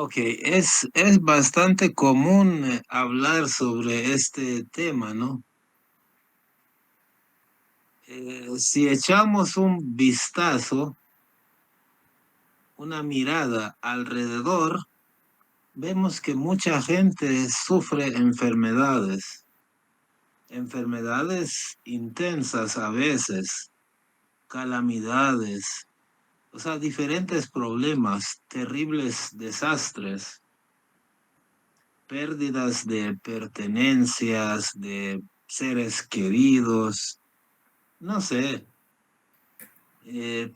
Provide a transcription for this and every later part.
Ok, es bastante común hablar sobre este tema, ¿no? Si echamos un vistazo, una mirada alrededor, vemos que mucha gente sufre enfermedades intensas a veces, calamidades, o sea, diferentes problemas, terribles desastres, pérdidas de pertenencias, de seres queridos, no sé, eh,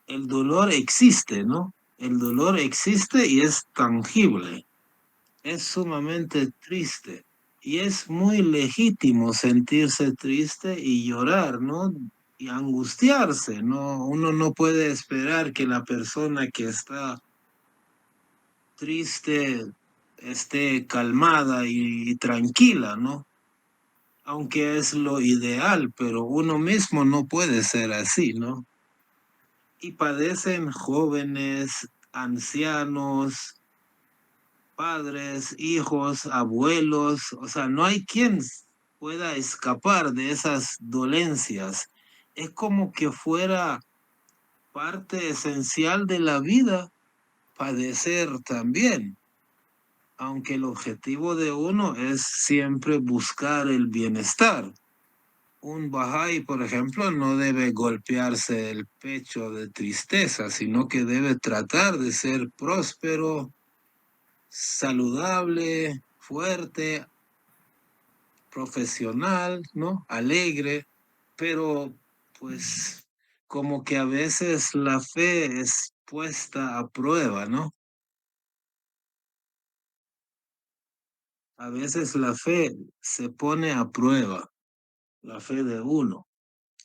el dolor existe, ¿no? El dolor existe y es tangible, es sumamente triste y es muy legítimo sentirse triste y llorar, ¿no? Y angustiarse, ¿no? Uno no puede esperar que la persona que está triste esté calmada y tranquila, ¿no? Aunque es lo ideal, pero uno mismo no puede ser así, ¿no? Y padecen jóvenes, ancianos, padres, hijos, abuelos, o sea, no hay quien pueda escapar de esas dolencias. Es como que fuera parte esencial de la vida padecer también, aunque el objetivo de uno es siempre buscar el bienestar. Un Bahá'í, por ejemplo, no debe golpearse el pecho de tristeza, sino que debe tratar de ser próspero, saludable, fuerte, profesional, ¿no? Alegre, pero pues como que a veces la fe es puesta a prueba, ¿no? A veces la fe se pone a prueba, la fe de uno.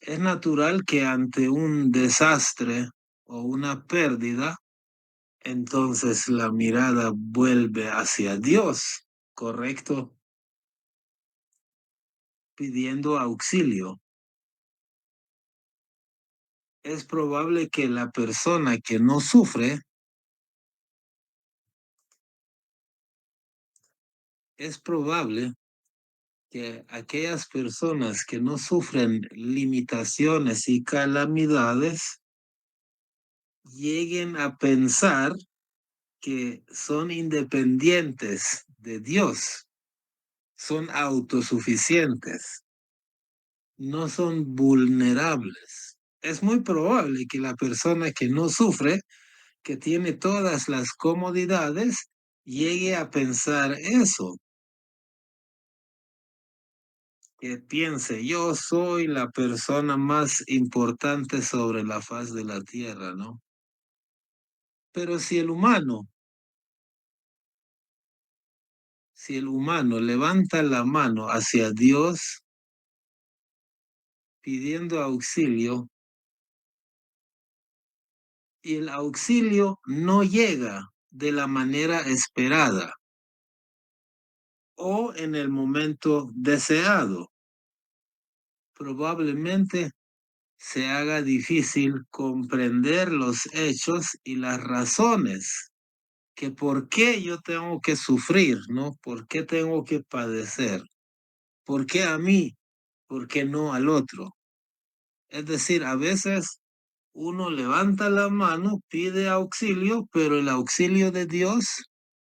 Es natural que ante un desastre o una pérdida, entonces la mirada vuelve hacia Dios, ¿correcto? Pidiendo auxilio. Es probable que la persona que no sufre, es probable que aquellas personas que no sufren limitaciones y calamidades lleguen a pensar que son independientes de Dios, son autosuficientes, no son vulnerables. Es muy probable que la persona que no sufre, que tiene todas las comodidades, llegue a pensar eso, que piense, yo soy la persona más importante sobre la faz de la tierra, ¿no? Pero si el humano levanta la mano hacia Dios pidiendo auxilio y el auxilio no llega de la manera esperada o en el momento deseado, probablemente se haga difícil comprender los hechos y las razones que por qué yo tengo que sufrir, ¿no? ¿Por qué tengo que padecer? ¿Por qué a mí? ¿Por qué no al otro? Es decir, a veces uno levanta la mano, pide auxilio, pero el auxilio de Dios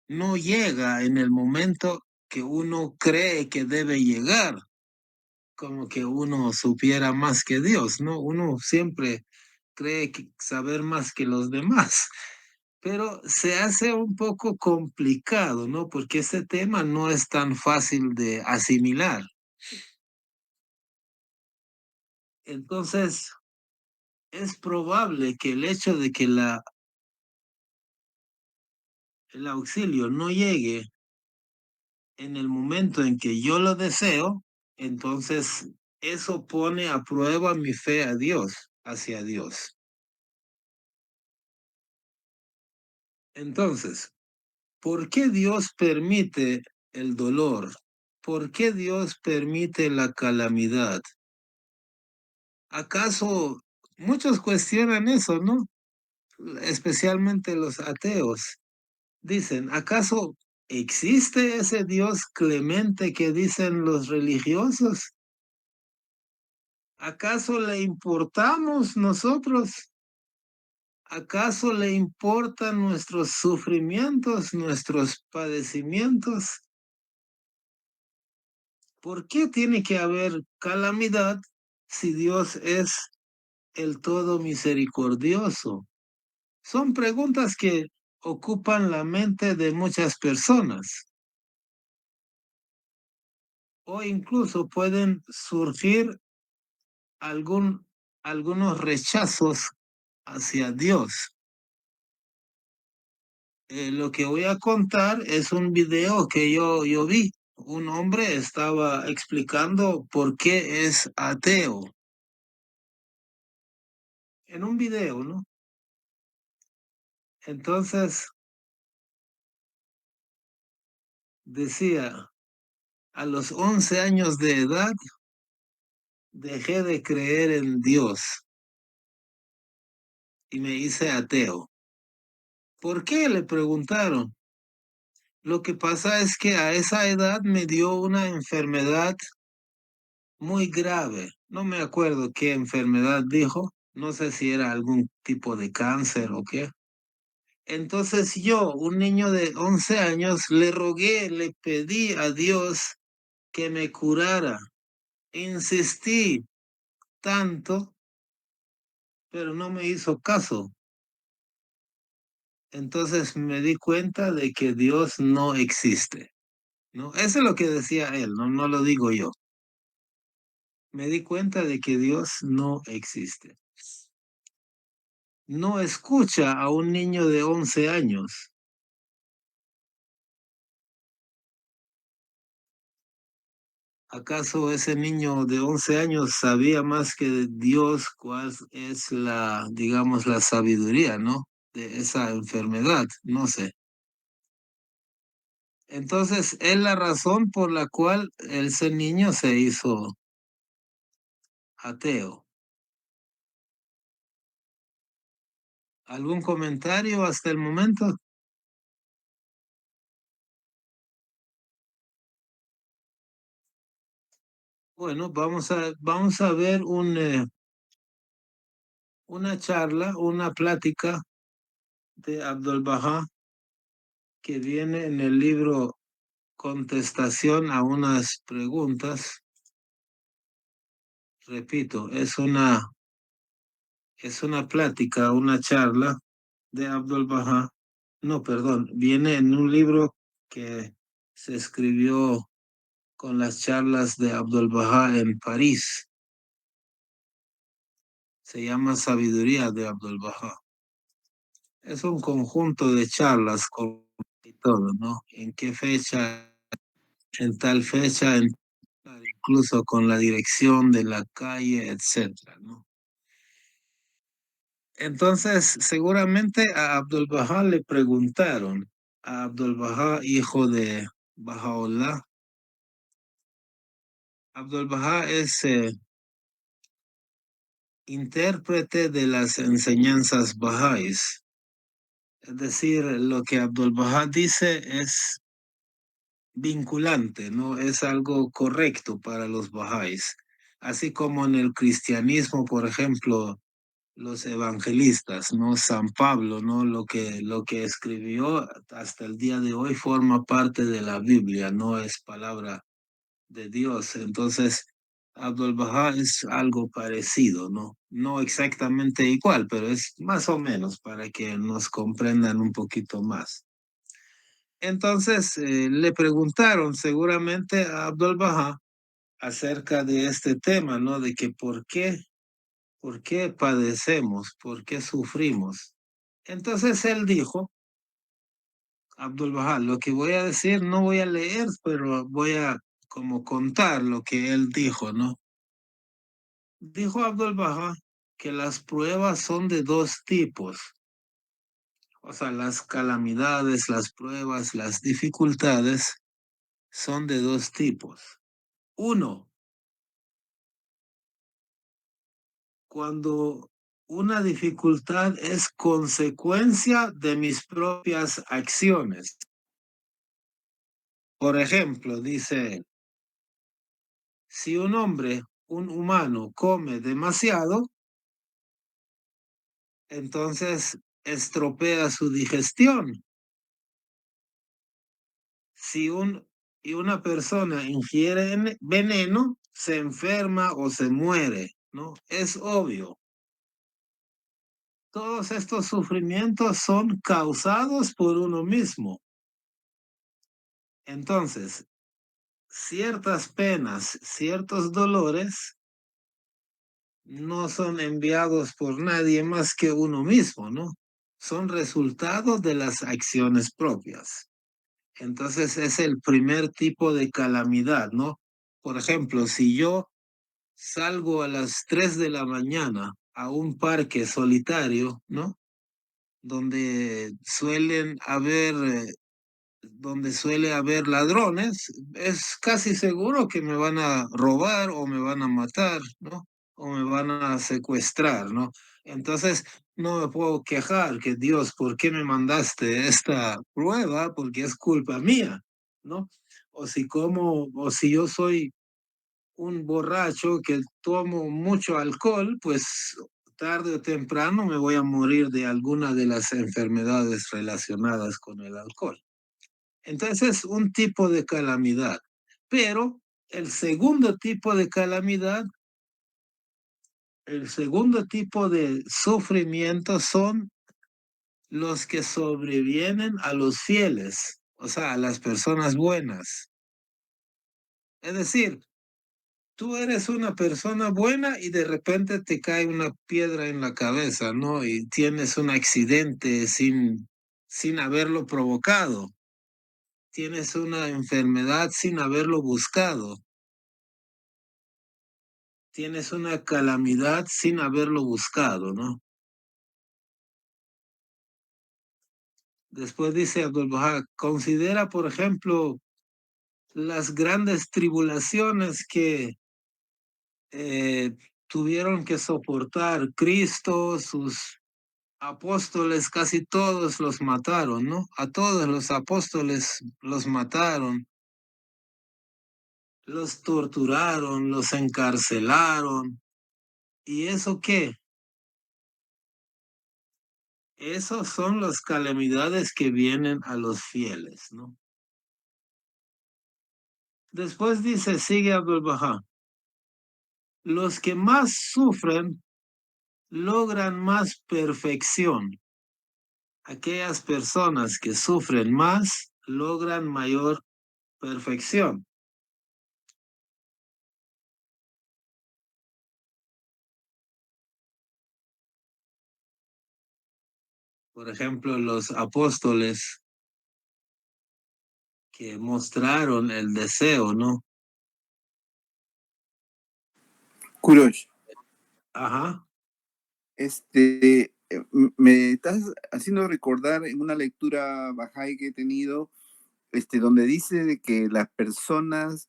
no llega en el momento que uno cree que debe llegar, como que uno supiera más que Dios, ¿no? Uno siempre cree saber más que los demás, pero se hace un poco complicado, ¿no? Porque ese tema no es tan fácil de asimilar. Entonces, es probable que el hecho de que el auxilio no llegue en el momento en que yo lo deseo, entonces eso pone a prueba mi fe a Dios, hacia Dios. Entonces, ¿por qué Dios permite el dolor? ¿Por qué Dios permite la calamidad? ¿Acaso muchos cuestionan eso, no? Especialmente los ateos. Dicen, ¿acaso existe ese Dios clemente que dicen los religiosos? ¿Acaso le importamos nosotros? ¿Acaso le importan nuestros sufrimientos, nuestros padecimientos? ¿Por qué tiene que haber calamidad si Dios es el todo misericordioso? Son preguntas que ocupan la mente de muchas personas o incluso pueden surgir algún, algunos rechazos hacia Dios. Lo que voy a contar es un video que yo vi. Un hombre estaba explicando por qué es ateo en un video, ¿no? Entonces decía, a los 11 años de edad dejé de creer en Dios y me hice ateo. ¿Por qué? Le preguntaron. Lo que pasa es que a esa edad me dio una enfermedad muy grave. No me acuerdo qué enfermedad dijo. No sé si era algún tipo de cáncer o qué. Entonces yo, un niño de 11 años, le rogué, le pedí a Dios que me curara. Insistí tanto, pero no me hizo caso. Entonces me di cuenta de que Dios no existe, ¿no? Eso es lo que decía él, no, no lo digo yo. Me di cuenta de que Dios no existe. No escucha a un niño de 11 años. ¿Acaso ese niño de 11 años sabía más que Dios cuál es la, digamos, la sabiduría, ¿no? De esa enfermedad, no sé. Entonces, es la razón por la cual ese niño se hizo ateo. ¿Algún comentario hasta el momento? Bueno, vamos a ver una charla, una plática de Abdul Baha que viene en el libro Contestación a unas preguntas. Repito, es una plática, una charla de Abdul Baha. No, perdón, viene en un libro que se escribió con las charlas de Abdul Baha en París. Se llama Sabiduría de Abdul Baha. Es un conjunto de charlas con y todo, ¿no? ¿En qué fecha? En tal fecha, incluso con la dirección de la calle, etcétera, ¿no? Entonces, seguramente a Abdul Baha le preguntaron, a Abdul Baha, hijo de Bahá'u'lláh. Abdul Baha es intérprete de las enseñanzas bahá'ís. Es decir, lo que Abdul Baha dice es vinculante, ¿no? Es algo correcto para los bahá'ís. Así como en el cristianismo, por ejemplo, los evangelistas, ¿no? San Pablo, ¿no? Lo que escribió hasta el día de hoy forma parte de la Biblia, no es palabra de Dios. Entonces, Abdul Baha es algo parecido, ¿no? No exactamente igual, pero es más o menos para que nos comprendan un poquito más. Entonces, le preguntaron seguramente a Abdul Baha acerca de este tema, ¿no? De que por qué padecemos, por qué sufrimos. Entonces él dijo, Abdul Baha, lo que voy a decir no voy a leer, pero voy a como contar lo que él dijo, ¿no? Dijo Abdul Baha que las pruebas son de dos tipos, o sea, las calamidades, las pruebas, las dificultades son de dos tipos. Uno, cuando Una dificultad es consecuencia de mis propias acciones. Por ejemplo, dice él, si un hombre, un humano, come demasiado, entonces estropea su digestión. Si una persona ingiere veneno, se enferma o se muere, ¿no? Es obvio. Todos estos sufrimientos son causados por uno mismo. Entonces, ciertas penas, ciertos dolores no son enviados por nadie más que uno mismo, ¿no? Son resultado de las acciones propias. Entonces es el primer tipo de calamidad, ¿no? Por ejemplo, si yo salgo a las 3 de la mañana a un parque solitario, ¿no? Donde suele haber ladrones, es casi seguro que me van a robar o me van a matar, ¿no? O me van a secuestrar, ¿no? Entonces, no me puedo quejar que Dios, ¿por qué me mandaste esta prueba? Porque es culpa mía, ¿no? O si yo soy un borracho que tomo mucho alcohol, pues tarde o temprano me voy a morir de alguna de las enfermedades relacionadas con el alcohol. Entonces, es un tipo de calamidad. Pero el segundo tipo de calamidad, el segundo tipo de sufrimiento son los que sobrevienen a los fieles, o sea, a las personas buenas. Es decir, tú eres una persona buena y de repente te cae una piedra en la cabeza, ¿no? Y tienes un accidente sin haberlo provocado. Tienes una enfermedad sin haberlo buscado. Tienes una calamidad sin haberlo buscado, ¿no? Después dice Abdul Baha, considera, por ejemplo, las grandes tribulaciones que eh, tuvieron que soportar Cristo, sus apóstoles, casi todos los mataron, ¿no? A todos los apóstoles los mataron, los torturaron, los encarcelaron. ¿Y eso qué? Esos son las calamidades que vienen a los fieles, ¿no? Después dice, sigue Abdul Baha, los que más sufren logran más perfección. Aquellas personas que sufren más logran mayor perfección. Por ejemplo, los apóstoles que mostraron el deseo, ¿no? Kurosh, Ajá, me estás haciendo recordar en una lectura Bahá'í que he tenido, donde dice de que las personas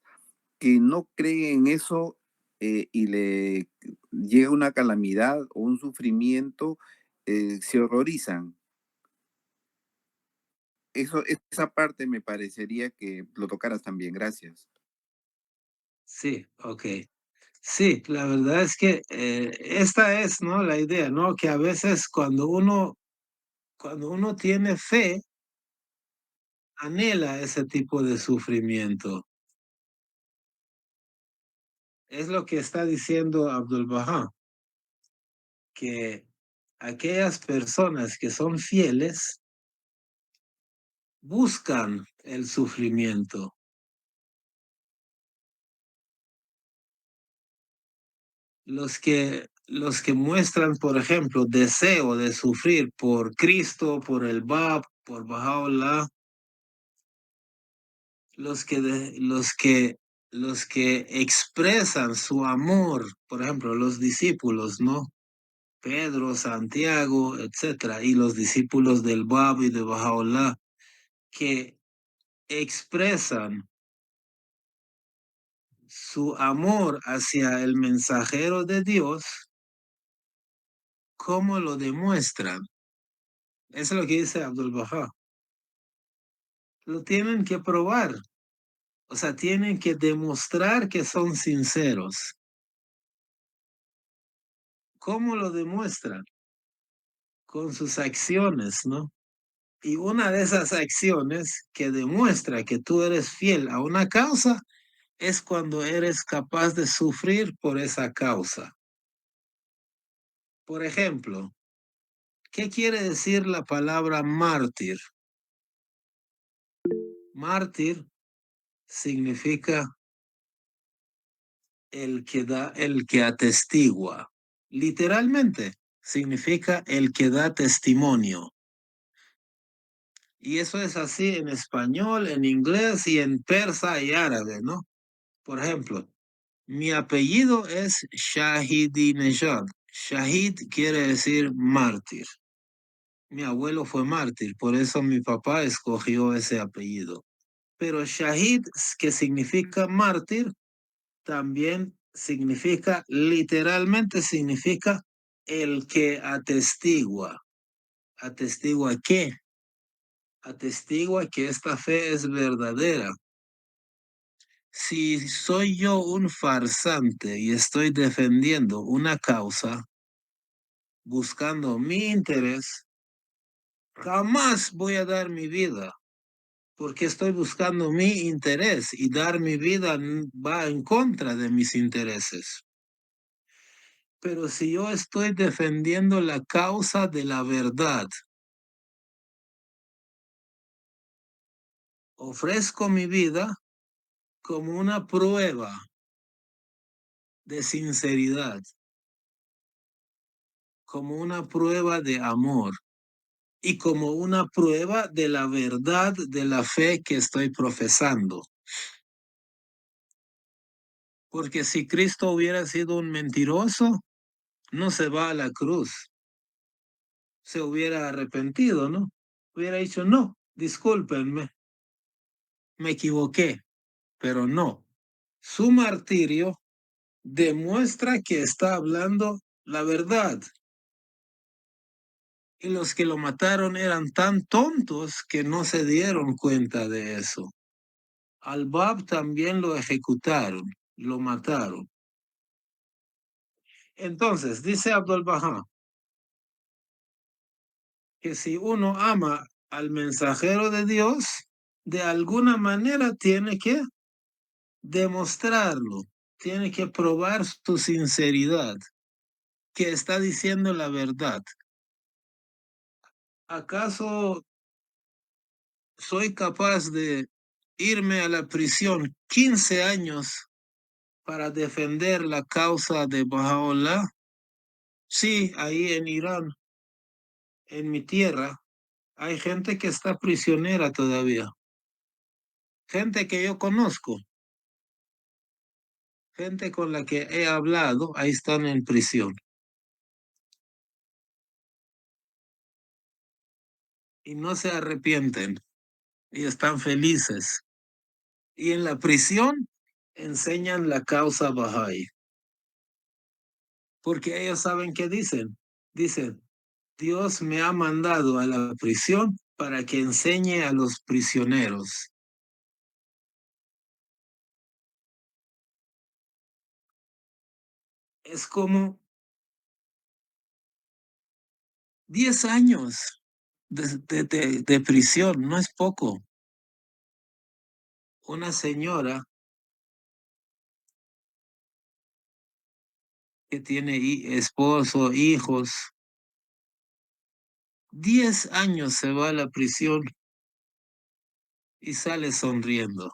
que no creen en eso y le llega una calamidad o un sufrimiento, se horrorizan. Esa parte me parecería que lo tocaras también. Gracias. sí, ok. Sí, la verdad es que esta es, ¿no? La idea, ¿no? Que a veces cuando uno tiene fe, anhela ese tipo de sufrimiento. Es lo que está diciendo Abdul Baha, que aquellas personas que son fieles buscan el sufrimiento. Los que muestran, por ejemplo, deseo de sufrir por Cristo, por el Bab, por Baha'u'llah, los que expresan su amor, por ejemplo, los discípulos, ¿no? Pedro, Santiago, etcétera, y los discípulos del Bab y de Baha'u'llah, que expresan su amor hacia el mensajero de Dios ¿Cómo lo demuestran? Eso es lo que dice Abdul Baha. Lo tienen que probar. O sea, tienen que demostrar que son sinceros. ¿Cómo lo demuestran? Con sus acciones, ¿no? Y una de esas acciones que demuestra que tú eres fiel a una causa es cuando eres capaz de sufrir por esa causa. Por ejemplo, ¿qué quiere decir la palabra mártir? Mártir significa el que atestigua. Literalmente significa el que da testimonio. Y eso es así en español, en inglés y en persa y árabe, ¿no? Por ejemplo, mi apellido es Shahidinejad. Shahid quiere decir mártir. Mi abuelo fue mártir, por eso mi papá escogió ese apellido. Pero Shahid, que significa mártir, también significa, literalmente significa el que atestigua. ¿Atestigua qué? Atestigua que esta fe es verdadera. Si soy yo un farsante y estoy defendiendo una causa, buscando mi interés, jamás voy a dar mi vida, porque estoy buscando mi interés y dar mi vida va en contra de mis intereses. Pero si yo estoy defendiendo la causa de la verdad, ofrezco mi vida como una prueba de sinceridad, como una prueba de amor y como una prueba de la verdad de la fe que estoy profesando. Porque si Cristo hubiera sido un mentiroso, no se va a la cruz, se hubiera arrepentido, ¿no? Hubiera dicho, no, discúlpenme, me equivoqué, pero no. Su martirio demuestra que está hablando la verdad. Y los que lo mataron eran tan tontos que no se dieron cuenta de eso. Al Bab también lo ejecutaron, lo mataron. Entonces, dice Abdul Baha, que si uno ama al mensajero de Dios, de alguna manera tiene que demostrarlo, tiene que probar su sinceridad, que está diciendo la verdad. ¿Acaso soy capaz de irme a la prisión 15 años para defender la causa de Bahá'u'lláh? Sí, ahí en Irán, en mi tierra, hay gente que está prisionera todavía. Gente que yo conozco, gente con la que he hablado, ahí están en prisión. Y no se arrepienten y están felices. Y en la prisión enseñan la causa Bahá'í. Porque ellos saben qué dicen. Dicen, Dios me ha mandado a la prisión para que enseñe a los prisioneros. Es como 10 años de prisión, no es poco. Una señora que tiene esposo, hijos, 10 años se va a la prisión y sale sonriendo.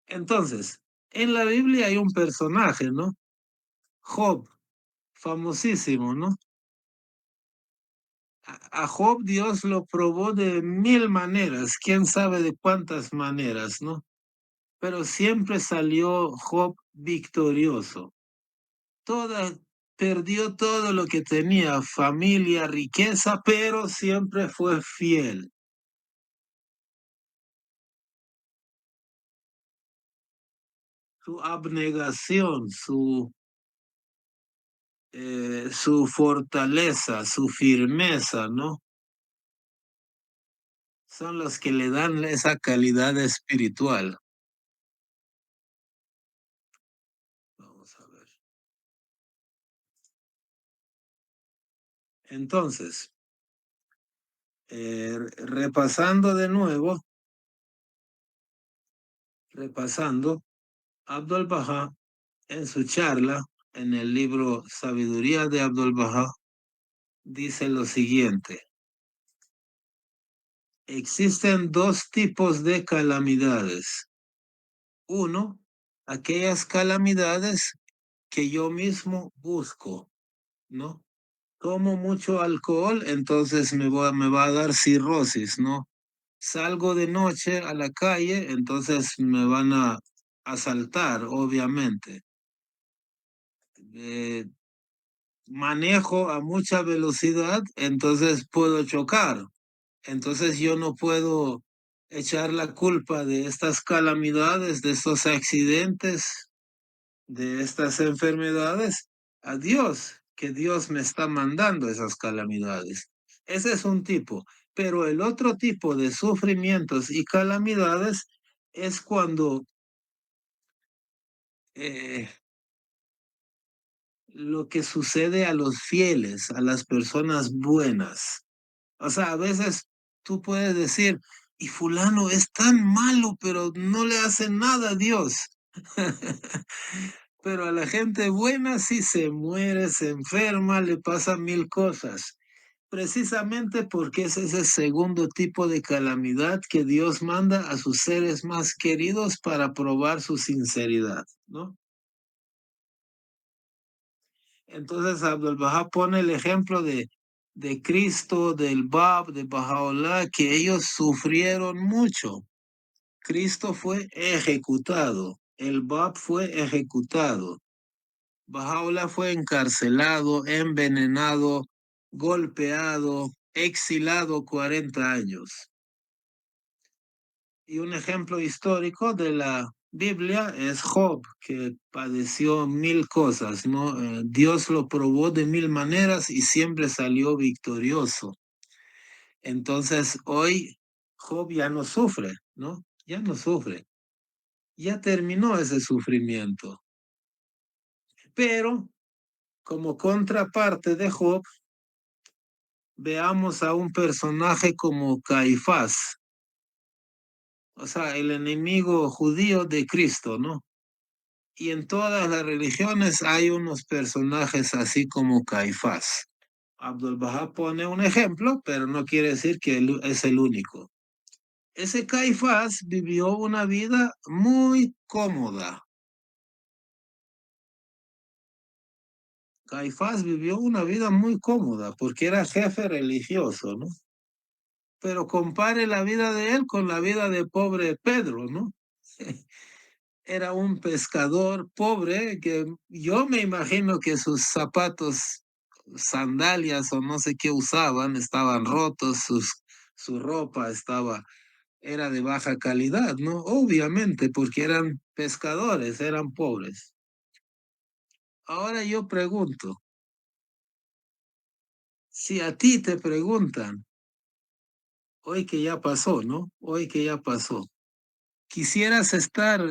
Entonces, en la Biblia hay un personaje, ¿no? Job, famosísimo, ¿no? A Job Dios lo probó de 1000 maneras, quién sabe de cuántas maneras, ¿no? Pero siempre salió Job victorioso. Toda, perdió todo lo que tenía, familia, riqueza, pero siempre fue fiel. Su abnegación, su fortaleza, su firmeza, ¿no? Son los que le dan esa calidad espiritual. Vamos a ver. Entonces, repasando de nuevo, Abdul Baha en su charla en el libro Sabiduría de Abdul Baha dice lo siguiente: existen dos tipos de calamidades. Uno, aquellas calamidades que yo mismo busco, ¿no? Tomo mucho alcohol, entonces me va a dar cirrosis, ¿no? Salgo de noche a la calle, entonces me van a asaltar, obviamente. Eh, Manejo a mucha velocidad, entonces puedo chocar. Entonces yo no puedo echar la culpa de estas calamidades, de estos accidentes, de estas enfermedades a Dios, que Dios me está mandando esas calamidades. Ese es un tipo. Pero el otro tipo de sufrimientos y calamidades es cuando eh, lo que sucede a los fieles, a las personas buenas. O sea, a veces tú puedes decir, y fulano es tan malo, pero no le hace nada a Dios. Pero a la gente buena sí se muere, se enferma, le pasan mil cosas. Precisamente porque es ese segundo tipo de calamidad que Dios manda a sus seres más queridos para probar su sinceridad, ¿no? Entonces Abdul Baha pone el ejemplo de Cristo, del Bab, de Bahá'u'lláh, que ellos sufrieron mucho. Cristo fue ejecutado, el Bab fue ejecutado, Bahá'u'lláh fue encarcelado, envenenado, golpeado, exilado 40 años. Y un ejemplo histórico de la Biblia es Job, que padeció mil cosas, ¿no? Dios lo probó de mil maneras y siempre salió victorioso. Entonces hoy Job ya no sufre, ¿no? Ya no sufre. Ya terminó ese sufrimiento. Pero como contraparte de Job, veamos a un personaje como Caifás, o sea, el enemigo judío de Cristo, ¿no? Y en todas las religiones hay unos personajes así como Caifás. Abdul Baha pone un ejemplo, pero no quiere decir que es el único. Ese Caifás vivió una vida muy cómoda. Caifás vivió una vida muy cómoda porque era jefe religioso, ¿no? Pero compare la vida de él con la vida de pobre Pedro, ¿no? Era un pescador pobre que yo me imagino que sus zapatos, sandalias o no sé qué usaban, estaban rotos, su ropa era de baja calidad, ¿no? Obviamente, porque eran pescadores, eran pobres. Ahora yo pregunto, si a ti te preguntan, hoy que ya pasó, ¿no? Hoy que ya pasó, ¿quisieras estar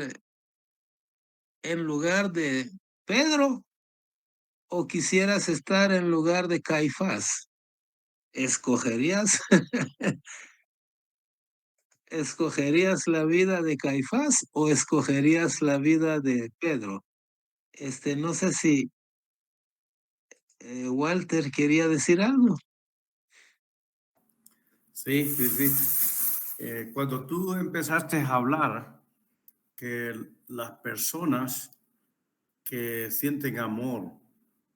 en lugar de Pedro o quisieras estar en lugar de Caifás? ¿Escogerías, escogerías la vida de Caifás o escogerías la vida de Pedro? No sé si Walter quería decir algo. Sí, sí, sí. Cuando tú empezaste a hablar que las personas que sienten amor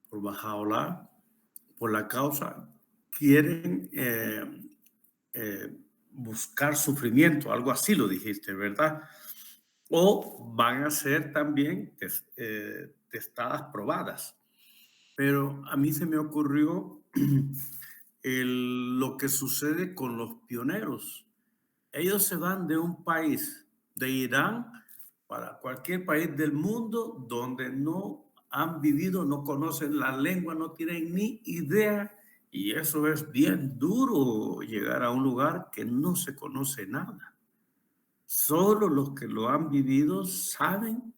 por Bajaola, por la causa, quieren buscar sufrimiento, algo así lo dijiste, ¿verdad? O van a ser también testadas, probadas. Pero a mí se me ocurrió lo que sucede con los pioneros. Ellos se van de un país, de Irán, para cualquier país del mundo donde no han vivido, no conocen la lengua, no tienen ni idea. Y eso es bien duro, llegar a un lugar que no se conoce nada. Solo los que lo han vivido saben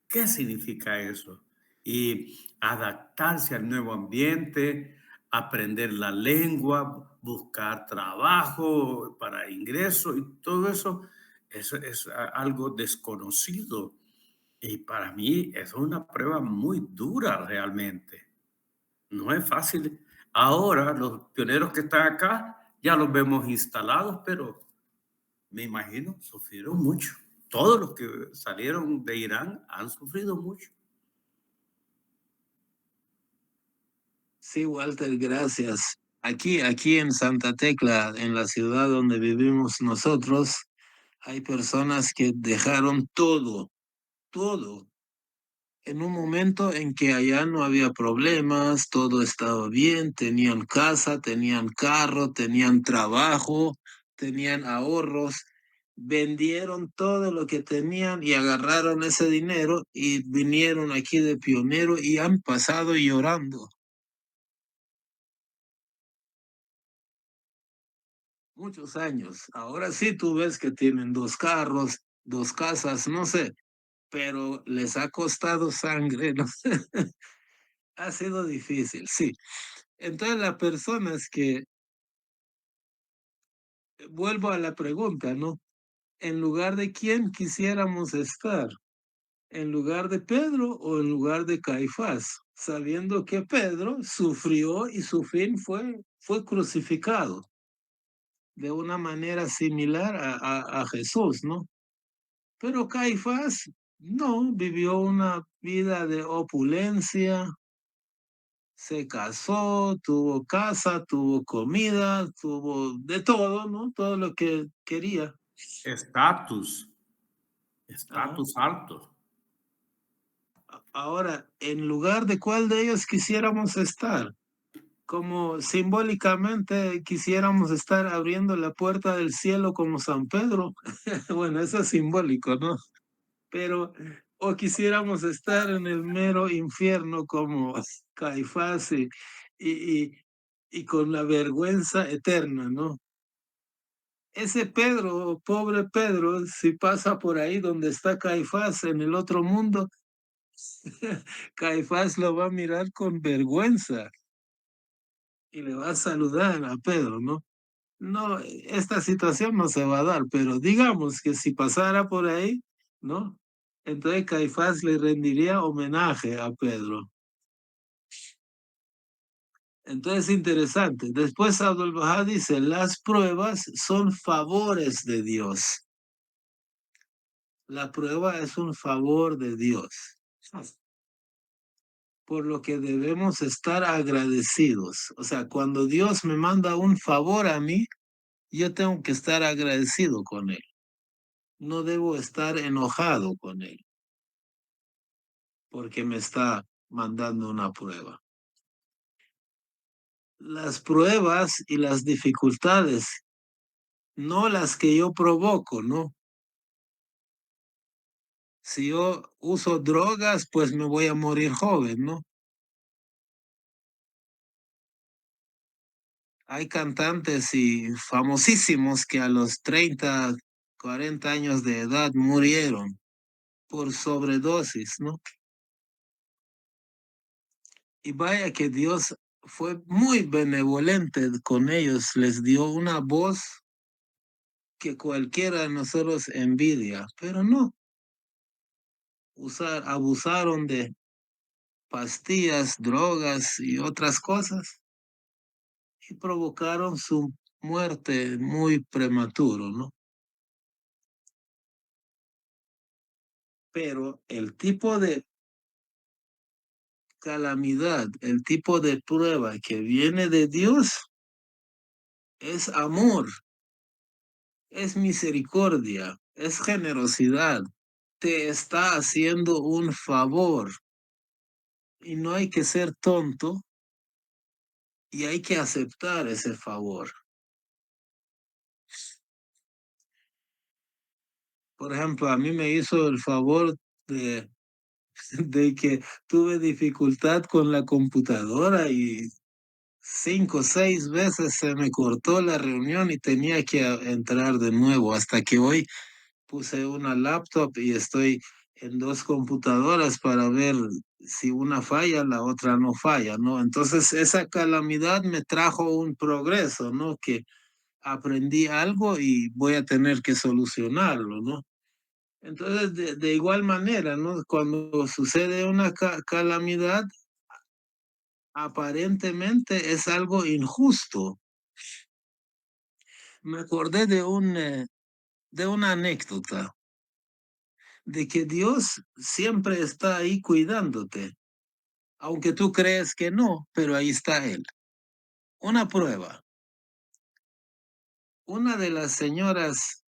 qué significa eso. Y adaptarse al nuevo ambiente, aprender la lengua, buscar trabajo para ingreso y todo eso, es algo desconocido. Y para mí es una prueba muy dura realmente. No es fácil. Ahora los pioneros que están acá ya los vemos instalados, pero me imagino sufrieron mucho. Todos los que salieron de Irán han sufrido mucho. Sí, Walter, gracias. Aquí en Santa Tecla, en la ciudad donde vivimos nosotros, hay personas que dejaron todo, todo. En un momento en que allá no había problemas, todo estaba bien, tenían casa, tenían carro, tenían trabajo, tenían ahorros, vendieron todo lo que tenían y agarraron ese dinero y vinieron aquí de pionero y han pasado llorando muchos años. Ahora sí tú ves que tienen dos carros, dos casas, no sé, pero les ha costado sangre, ¿no? Ha sido difícil, sí. Entonces las personas que, vuelvo a la pregunta, ¿no? ¿En lugar de quién quisiéramos estar? ¿En lugar de Pedro o en lugar de Caifás? Sabiendo que Pedro sufrió y su fin fue crucificado de una manera similar a Jesús, ¿no? Pero Caifás no, vivió una vida de opulencia, se casó, tuvo casa, tuvo comida, tuvo de todo, ¿no? Todo lo que quería. Estatus, Ajá. estatus alto. Ahora, en lugar de cuál de ellos quisiéramos estar, como simbólicamente quisiéramos estar abriendo la puerta del cielo como San Pedro, bueno, eso es simbólico, ¿no? Pero, o quisiéramos estar en el mero infierno como Caifás y, y, y con la vergüenza eterna, ¿no? Ese Pedro, pobre Pedro, si pasa por ahí donde está Caifás en el otro mundo, Caifás lo va a mirar con vergüenza y le va a saludar a Pedro, ¿no? No, esta situación no se va a dar, pero digamos que si pasara por ahí, ¿no? Entonces Caifás le rendiría homenaje a Pedro. Entonces, interesante. Después Abdul Bahá dice, las pruebas son favores de Dios. La prueba es un favor de Dios, por lo que debemos estar agradecidos. O sea, cuando Dios me manda un favor a mí, yo tengo que estar agradecido con Él. No debo estar enojado con Él, porque me está mandando una prueba. Las pruebas y las dificultades, no las que yo provoco, ¿no? Si yo uso drogas, pues me voy a morir joven, ¿no? Hay cantantes y famosísimos que a los 30, 40 años de edad murieron por sobredosis, ¿no? Y vaya que Dios fue muy benevolente con ellos, les dio una voz que cualquiera de nosotros envidia, pero no, abusaron de pastillas, drogas y otras cosas y provocaron su muerte muy prematuro, ¿no? Pero el tipo de calamidad, el tipo de prueba que viene de Dios es amor, es misericordia, es generosidad. Te está haciendo un favor y no hay que ser tonto y hay que aceptar ese favor. Por ejemplo, a mí me hizo el favor de de que tuve dificultad con la computadora y 5 o 6 veces se me cortó la reunión y tenía que entrar de nuevo hasta que hoy puse una laptop y estoy en 2 computadoras para ver si una falla, la otra no falla, ¿no? Entonces esa calamidad me trajo un progreso, ¿no? Que aprendí algo y voy a tener que solucionarlo, ¿no? Entonces, de igual manera, ¿no? Cuando sucede una calamidad, aparentemente es algo injusto. Me acordé de una anécdota, de que Dios siempre está ahí cuidándote, aunque tú crees que no, pero ahí está Él. Una prueba. Una de las señoras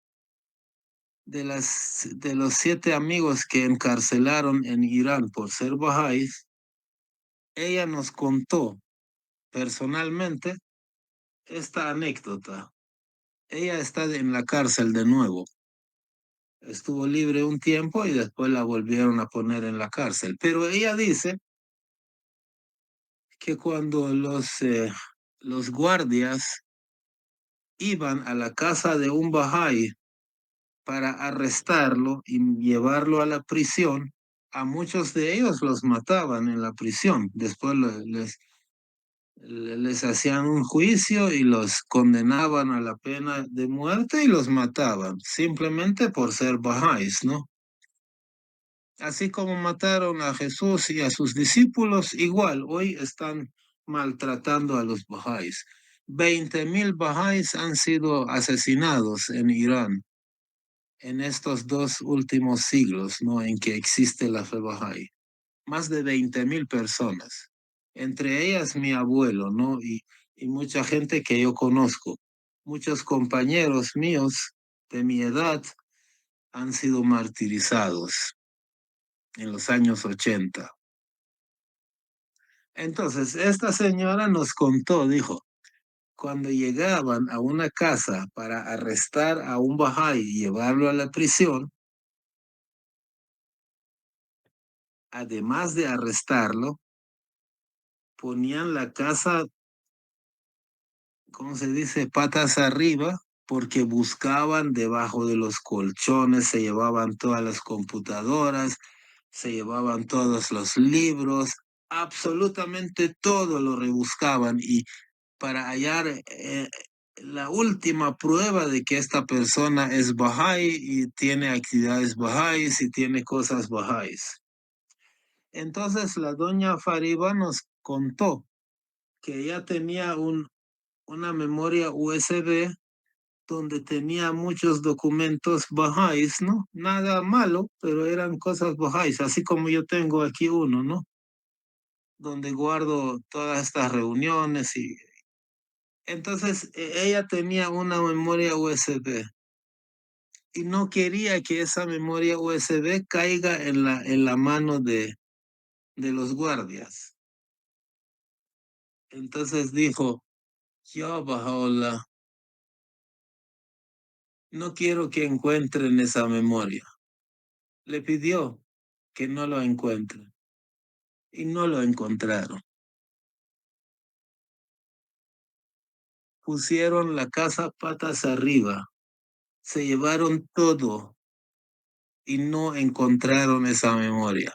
de los 7 amigos que encarcelaron en Irán por ser bahá'ís, ella nos contó personalmente esta anécdota. Ella está en la cárcel de nuevo. Estuvo libre un tiempo y después la volvieron a poner en la cárcel. Pero ella dice que cuando los guardias iban a la casa de un bahá'í para arrestarlo y llevarlo a la prisión, a muchos de ellos los mataban en la prisión. Después les hacían un juicio y los condenaban a la pena de muerte y los mataban, simplemente por ser bahá'ís, ¿no? Así como mataron a Jesús y a sus discípulos, igual hoy están maltratando a los bahá'ís. 20,000 bahá'ís han sido asesinados en Irán en estos 2 últimos siglos, ¿no? En que existe la fe bahá'í. Más de 20,000 personas, entre ellas mi abuelo, ¿no? Y mucha gente que yo conozco. Muchos compañeros míos de mi edad han sido martirizados en los años 80. Entonces, esta señora nos contó, dijo, cuando llegaban a una casa para arrestar a un bahá'í y llevarlo a la prisión, además de arrestarlo, ponían la casa, ¿cómo se dice?, patas arriba, porque buscaban debajo de los colchones, se llevaban todas las computadoras, se llevaban todos los libros, absolutamente todo lo rebuscaban y para hallar la última prueba de que esta persona es bahá'í y tiene actividades bahá'ís y tiene cosas bahá'ís. Entonces la doña Fariba nos contó que ella tenía una memoria USB donde tenía muchos documentos bahá'ís, ¿no? Nada malo, pero eran cosas bahá'ís, así como yo tengo aquí uno, ¿no? Donde guardo todas estas reuniones y entonces ella tenía una memoria USB y no quería que esa memoria USB caiga en la mano de los guardias. Entonces dijo, yo, Bahá'u'lláh, no quiero que encuentren esa memoria. Le pidió que no lo encuentren y no lo encontraron. Pusieron la casa patas arriba, se llevaron todo y no encontraron esa memoria.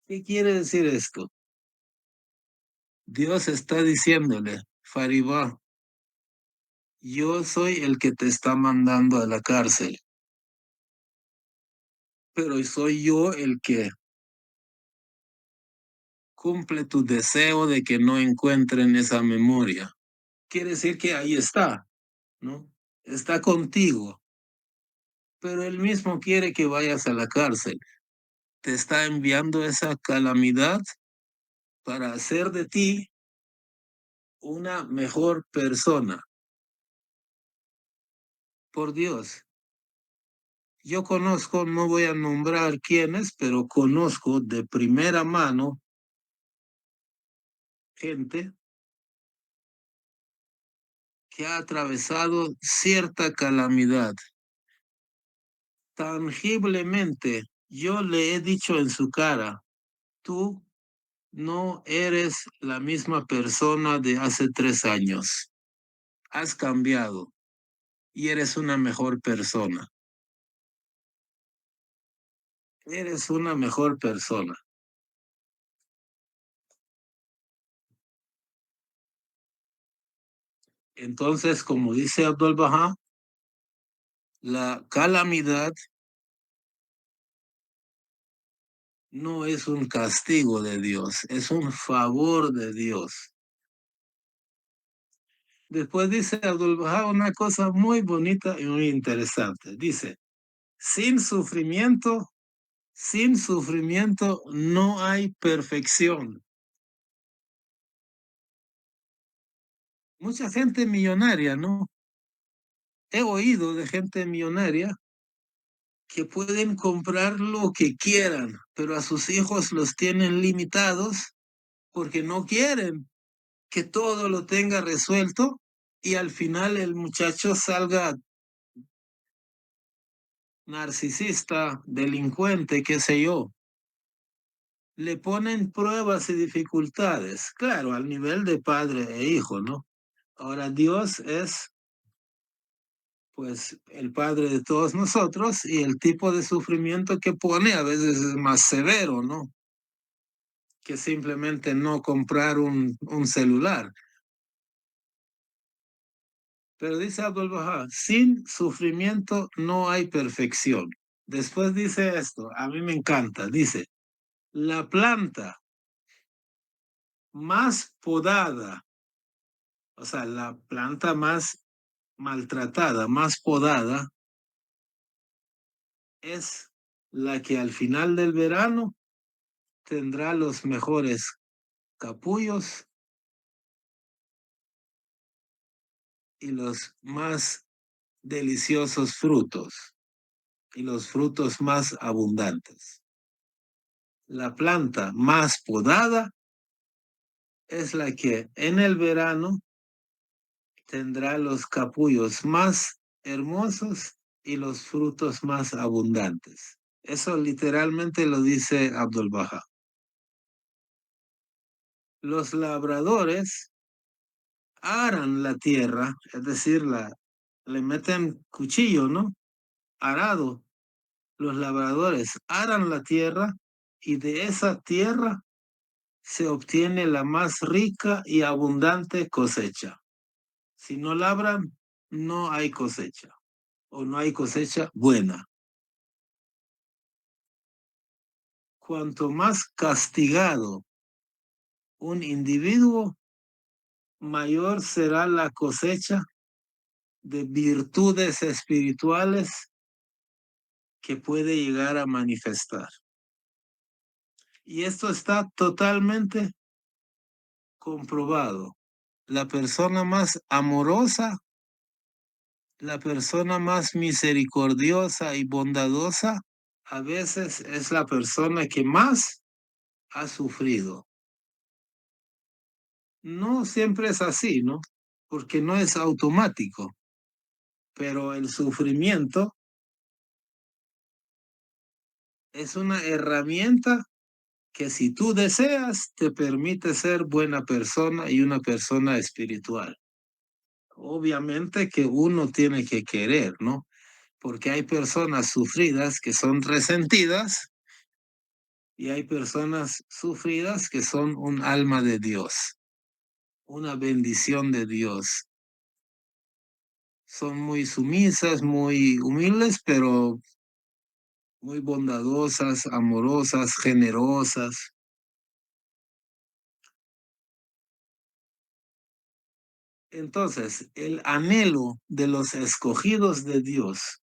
¿Qué quiere decir esto? Dios está diciéndole, Fariba, yo soy el que te está mandando a la cárcel, pero soy yo el que cumple tu deseo de que no encuentren esa memoria. Quiere decir que ahí está, ¿no? Está contigo, pero él mismo quiere que vayas a la cárcel. Te está enviando esa calamidad para hacer de ti una mejor persona. Por Dios. Yo conozco, no voy a nombrar quiénes, pero conozco de primera mano gente que ha atravesado cierta calamidad. Tangiblemente, yo le he dicho en su cara, tú no eres la misma persona de hace 3 años. Has cambiado y eres una mejor persona. Eres una mejor persona. Entonces, como dice Abdul Baha, la calamidad no es un castigo de Dios, es un favor de Dios. Después dice Abdul Baha una cosa muy bonita y muy interesante. Dice, sin sufrimiento no hay perfección. Mucha gente millonaria, ¿no? He oído de gente millonaria que pueden comprar lo que quieran, pero a sus hijos los tienen limitados porque no quieren que todo lo tenga resuelto y al final el muchacho salga narcisista, delincuente, qué sé yo. Le ponen pruebas y dificultades, claro, al nivel de padre e hijo, ¿no? Ahora Dios es, pues, el padre de todos nosotros y el tipo de sufrimiento que pone a veces es más severo, ¿no? Que simplemente no comprar un celular. Pero dice Abdul Baha, sin sufrimiento no hay perfección. Después dice esto, a mí me encanta, dice, la planta más podada, o sea, la planta más maltratada, más podada, es la que al final del verano tendrá los mejores capullos y los más deliciosos frutos y los frutos más abundantes. La planta más podada es la que en el verano tendrá los capullos más hermosos y los frutos más abundantes. Eso literalmente lo dice Abdul Baha. Los labradores aran la tierra, es decir, le meten cuchillo, ¿no? Arado. Los labradores aran la tierra y de esa tierra se obtiene la más rica y abundante cosecha. Si no labran, no hay cosecha o no hay cosecha buena. Cuanto más castigado un individuo, mayor será la cosecha de virtudes espirituales que puede llegar a manifestar. Y esto está totalmente comprobado. La persona más amorosa, la persona más misericordiosa y bondadosa, a veces es la persona que más ha sufrido. No siempre es así, ¿no? Porque no es automático, pero el sufrimiento es una herramienta que si tú deseas, te permite ser buena persona y una persona espiritual. Obviamente que uno tiene que querer, ¿no? Porque hay personas sufridas que son resentidas y hay personas sufridas que son un alma de Dios, una bendición de Dios. Son muy sumisas, muy humildes, pero muy bondadosas, amorosas, generosas. Entonces, el anhelo de los escogidos de Dios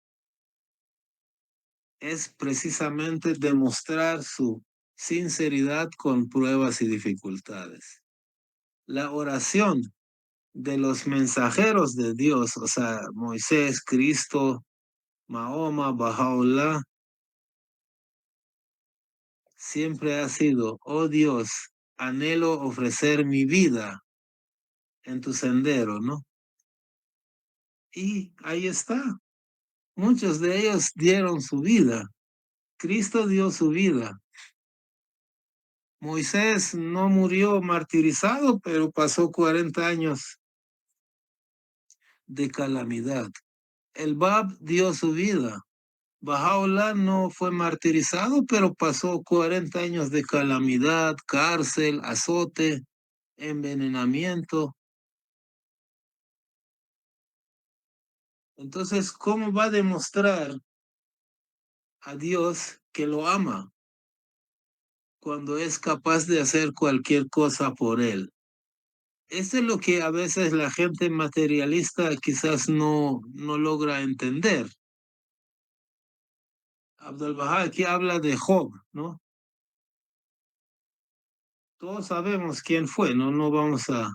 es precisamente demostrar su sinceridad con pruebas y dificultades. La oración de los mensajeros de Dios, o sea, Moisés, Cristo, Mahoma, Bahá'u'lláh, siempre ha sido, oh Dios, anhelo ofrecer mi vida en tu sendero, ¿no? Y ahí está. Muchos de ellos dieron su vida. Cristo dio su vida. Moisés no murió martirizado, pero pasó 40 años de calamidad. El Bab dio su vida. Bahá'u'lláh no fue martirizado, pero pasó 40 años de calamidad, cárcel, azote, envenenamiento. Entonces, ¿cómo va a demostrar a Dios que lo ama cuando es capaz de hacer cualquier cosa por él? Eso es lo que a veces la gente materialista quizás no logra entender. Abdul Bahá aquí habla de Job, ¿no? Todos sabemos quién fue, ¿no? No vamos a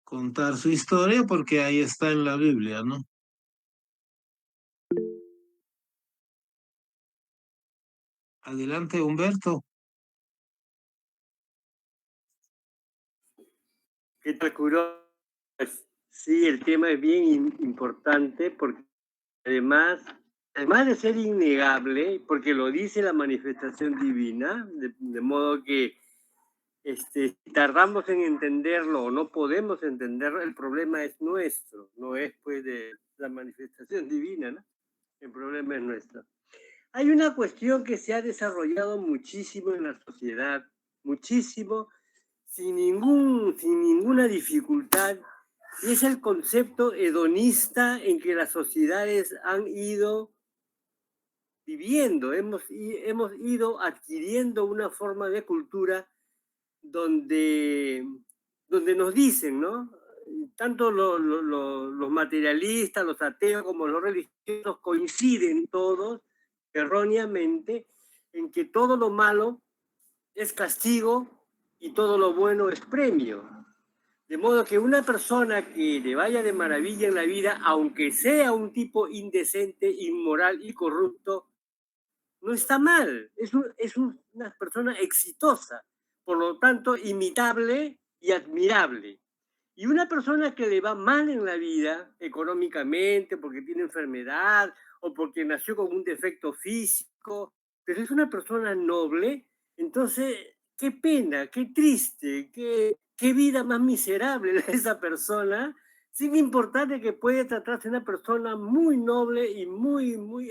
contar su historia porque ahí está en la Biblia, ¿no? Adelante, Humberto. ¿Qué tal, Curó? Pues, sí, el tema es bien importante porque además de ser innegable, porque lo dice la manifestación divina, de modo que si tardamos en entenderlo o no podemos entenderlo, el problema es nuestro, no es pues de la manifestación divina, ¿no? El problema es nuestro. Hay una cuestión que se ha desarrollado muchísimo en la sociedad, muchísimo, sin ninguna dificultad, y es el concepto hedonista en que las sociedades han ido viviendo, hemos ido adquiriendo una forma de cultura donde nos dicen, ¿no? Tanto los materialistas, los ateos como los religiosos coinciden todos erróneamente en que todo lo malo es castigo y todo lo bueno es premio. De modo que una persona que le vaya de maravilla en la vida, aunque sea un tipo indecente, inmoral y corrupto, no está mal, es una persona exitosa, por lo tanto, imitable y admirable. Y una persona que le va mal en la vida, económicamente, porque tiene enfermedad o porque nació con un defecto físico, pero es una persona noble, entonces, qué pena, qué triste, qué vida más miserable de esa persona, sin importar de que puede tratarse de una persona muy noble y muy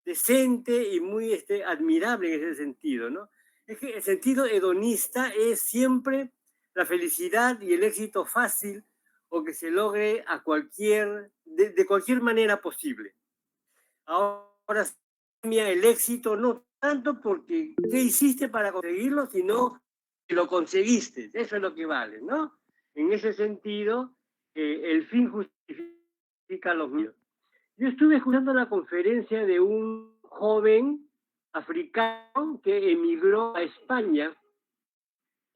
decente y muy admirable en ese sentido, ¿no? Es que el sentido hedonista es siempre la felicidad y el éxito fácil o que se logre de cualquier manera posible. Ahora el éxito no tanto porque qué hiciste para conseguirlo, sino que lo conseguiste. Eso es lo que vale, ¿no? En ese sentido, el fin justifica los medios. Yo estuve escuchando la conferencia de un joven africano que emigró a España,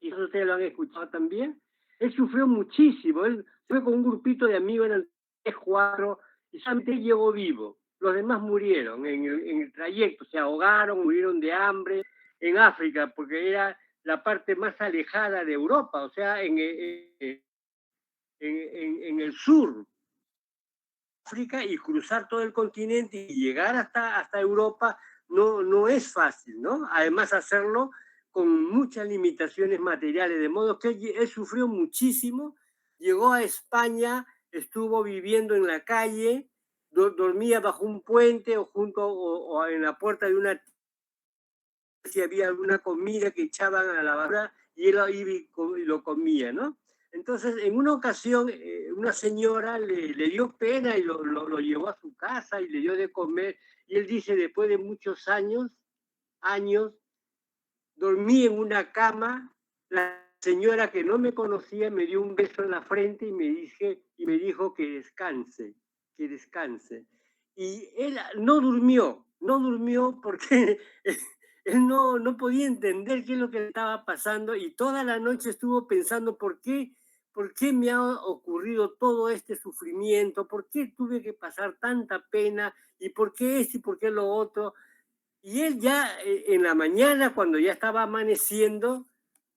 y eso ustedes lo han escuchado también. Él sufrió muchísimo, él fue con un grupito de amigos, eran 3, 4, y solamente él llegó vivo. Los demás murieron en el trayecto, se ahogaron, murieron de hambre en África, porque era la parte más alejada de Europa, o sea, en el sur, África, y cruzar todo el continente y llegar hasta Europa no es fácil, ¿no? Además, hacerlo con muchas limitaciones materiales, de modo que él sufrió muchísimo, llegó a España, estuvo viviendo en la calle, dormía bajo un puente o en la puerta de una, si había alguna comida que echaban a la basura y él iba y lo comía, ¿no? Entonces, en una ocasión, una señora le dio pena y lo llevó a su casa y le dio de comer. Y él dice, después de muchos años, dormí en una cama, la señora que no me conocía me dio un beso en la frente y me dijo que descanse, que descanse. Y él no durmió porque él no podía entender qué es lo que le estaba pasando y toda la noche estuvo pensando ¿por qué me ha ocurrido todo este sufrimiento? ¿Por qué tuve que pasar tanta pena? ¿Y por qué esto y por qué lo otro? Y él ya en la mañana, cuando ya estaba amaneciendo,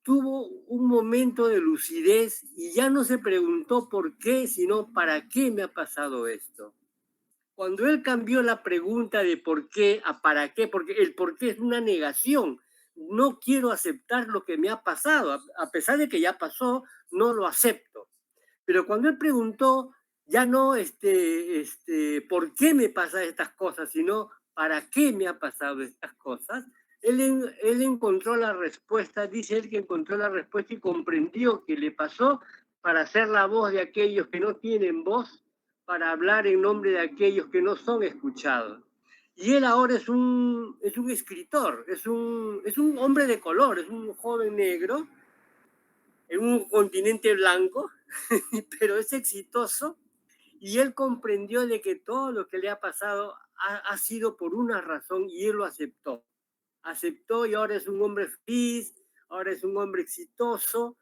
tuvo un momento de lucidez y ya no se preguntó por qué, sino para qué me ha pasado esto. Cuando él cambió la pregunta de por qué a para qué, porque el por qué es una negación. No quiero aceptar lo que me ha pasado. A pesar de que ya pasó, no lo acepto. Pero cuando él preguntó, ya no por qué me pasan estas cosas, sino para qué me ha pasado estas cosas, él encontró la respuesta, dice él que encontró la respuesta y comprendió que le pasó para ser la voz de aquellos que no tienen voz, para hablar en nombre de aquellos que no son escuchados. Y él ahora es un escritor, es un hombre de color, es un joven negro en un continente blanco, pero es exitoso y él comprendió de que todo lo que le ha pasado ha sido por una razón y él lo aceptó. Aceptó y ahora es un hombre feliz, ahora es un hombre exitoso,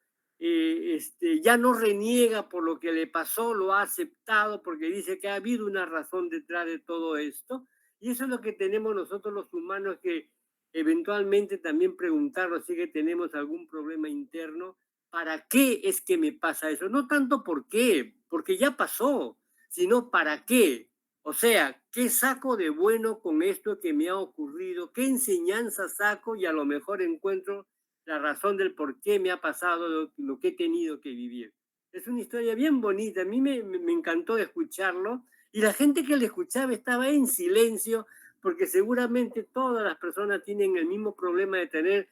ya no reniega por lo que le pasó, lo ha aceptado porque dice que ha habido una razón detrás de todo esto. Y eso es lo que tenemos nosotros los humanos que eventualmente también preguntarnos si que tenemos algún problema interno. ¿Para qué es que me pasa eso? No tanto por qué, porque ya pasó, sino para qué. O sea, ¿qué saco de bueno con esto que me ha ocurrido? ¿Qué enseñanza saco? Y a lo mejor encuentro la razón del por qué me ha pasado lo que he tenido que vivir. Es una historia bien bonita. A mí me encantó escucharlo. Y la gente que le escuchaba estaba en silencio, porque seguramente todas las personas tienen el mismo problema de tener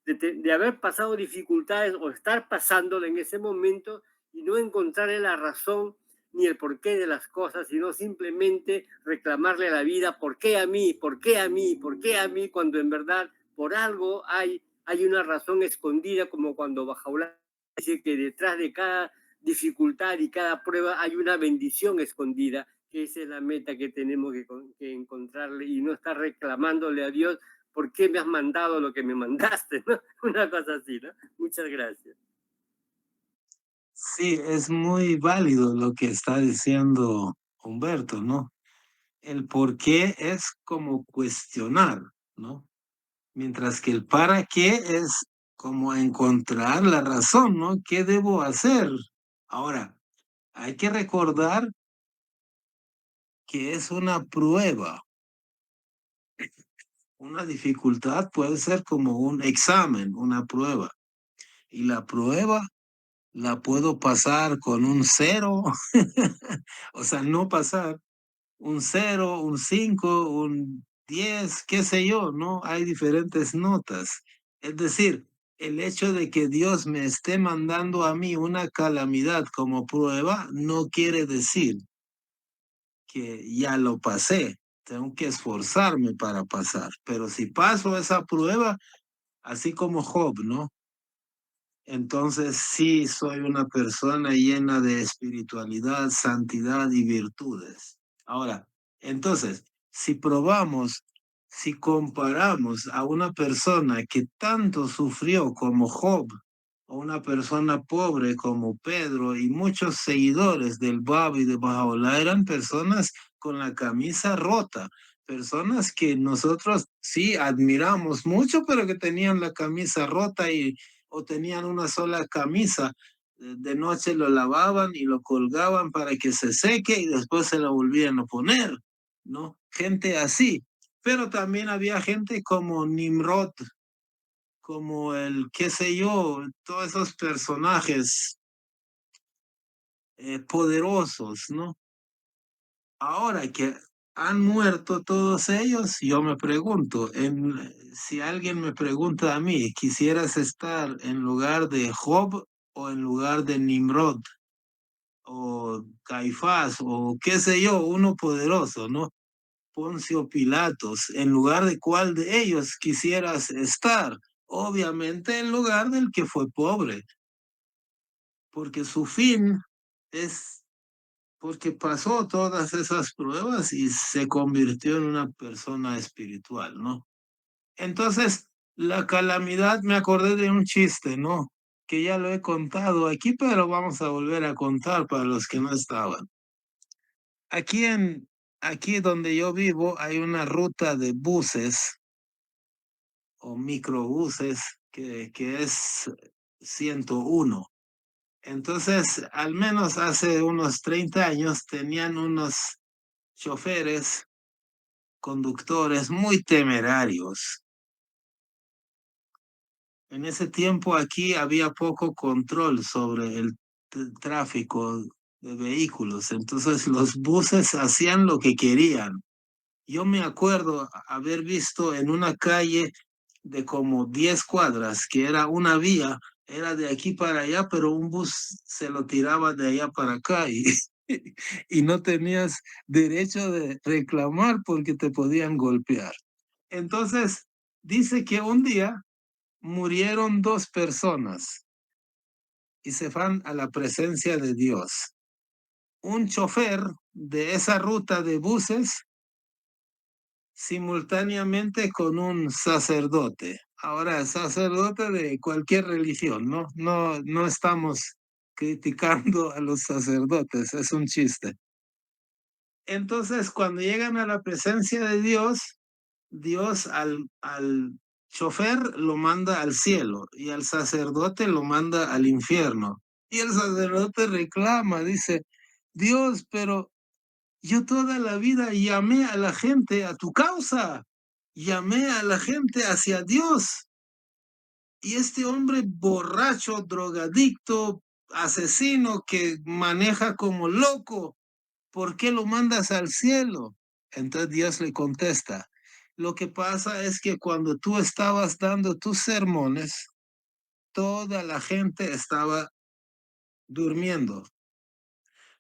de haber pasado dificultades o estar pasándole en ese momento y no encontrarle la razón ni el porqué de las cosas, sino simplemente reclamarle a la vida, ¿por qué a mí? ¿Por qué a mí? ¿Por qué a mí? Cuando en verdad por algo hay una razón escondida, como cuando Bajaola dice que detrás de cada dificultad y cada prueba hay una bendición escondida, que esa es la meta que tenemos que encontrarle y no estar reclamándole a Dios ¿por qué me has mandado lo que me mandaste? ¿No? Una cosa así, ¿no? Muchas gracias. Sí, es muy válido lo que está diciendo Humberto, ¿no? El por qué es como cuestionar, ¿no? Mientras que el para qué es como encontrar la razón, ¿no? ¿Qué debo hacer? Ahora, hay que recordar que es una prueba. Una dificultad puede ser como un examen, una prueba. Y la prueba la puedo pasar con un 0, o sea, no pasar, un 0, un 5, un 10, qué sé yo, ¿no? Hay diferentes notas. Es decir, el hecho de que Dios me esté mandando a mí una calamidad como prueba no quiere decir que ya lo pasé. Tengo que esforzarme para pasar. Pero si paso esa prueba, así como Job, ¿no? Entonces sí soy una persona llena de espiritualidad, santidad y virtudes. Ahora, entonces, si probamos, si comparamos a una persona que tanto sufrió como Job, o una persona pobre como Pedro y muchos seguidores del Bab y de Bahá'u'lláh eran personas con la camisa rota, personas que nosotros sí admiramos mucho, pero que tenían la camisa rota o tenían una sola camisa. De noche lo lavaban y lo colgaban para que se seque y después se lo volvían a poner, ¿no? Gente así. Pero también había gente como Nimrod, como el, qué sé yo, todos esos personajes poderosos, ¿no? Ahora que han muerto todos ellos, yo me pregunto, si alguien me pregunta a mí, ¿quisieras estar en lugar de Job o en lugar de Nimrod o Caifás o qué sé yo, uno poderoso, ¿no? Poncio Pilatos, en lugar de cuál de ellos quisieras estar? Obviamente en lugar del que fue pobre, porque su fin es porque pasó todas esas pruebas y se convirtió en una persona espiritual, ¿no? Entonces, la calamidad, me acordé de un chiste, ¿no? Que ya lo he contado aquí, pero vamos a volver a contar para los que no estaban. Aquí donde yo vivo hay una ruta de buses o microbuses que es 101. Entonces, al menos hace unos 30 años tenían unos choferes, conductores muy temerarios. En ese tiempo aquí había poco control sobre el tráfico de vehículos, entonces los buses hacían lo que querían. Yo me acuerdo haber visto en una calle de como 10 cuadras, que era una vía, era de aquí para allá, pero un bus se lo tiraba de allá para acá y no tenías derecho de reclamar porque te podían golpear. Entonces, dice que un día murieron 2 personas y se van a la presencia de Dios. Un chofer de esa ruta de buses simultáneamente con un sacerdote. Ahora, sacerdote de cualquier religión, ¿no? No estamos criticando a los sacerdotes, es un chiste. Entonces, cuando llegan a la presencia de Dios, Dios al chofer lo manda al cielo y al sacerdote lo manda al infierno. Y el sacerdote reclama, dice, Dios, pero yo toda la vida llamé a la gente a tu causa, llamé a la gente hacia Dios. Y este hombre borracho, drogadicto, asesino que maneja como loco, ¿por qué lo mandas al cielo? Entonces Dios le contesta, lo que pasa es que cuando tú estabas dando tus sermones, toda la gente estaba durmiendo.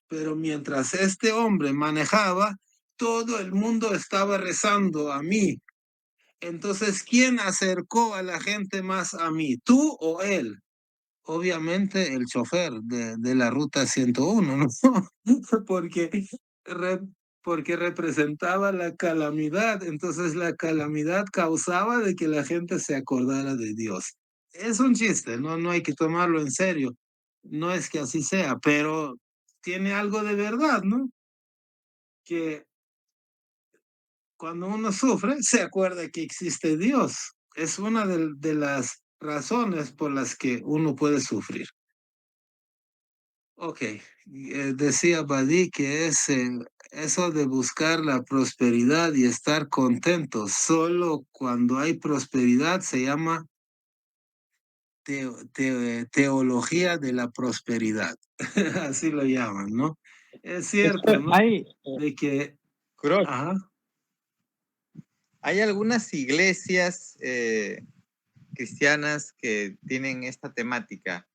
Pero mientras este hombre manejaba, todo el mundo estaba rezando a mí. Entonces, ¿quién acercó a la gente más a mí? ¿Tú o él? Obviamente el chofer de la ruta 101, ¿no? porque, re- porque representaba la calamidad. Entonces la calamidad causaba de que la gente se acordara de Dios. Es un chiste, no hay que tomarlo en serio. No es que así sea, pero tiene algo de verdad, ¿no? Que cuando uno sufre, se acuerda que existe Dios. Es una de las razones por las que uno puede sufrir. Ok, decía Badí que es eso de buscar la prosperidad y estar contento. Solo cuando hay prosperidad se llama teología de la prosperidad. Así lo llaman, ¿no? Es cierto, ¿no? Hay, De que, Cruz, ajá, hay algunas iglesias cristianas que tienen esta temática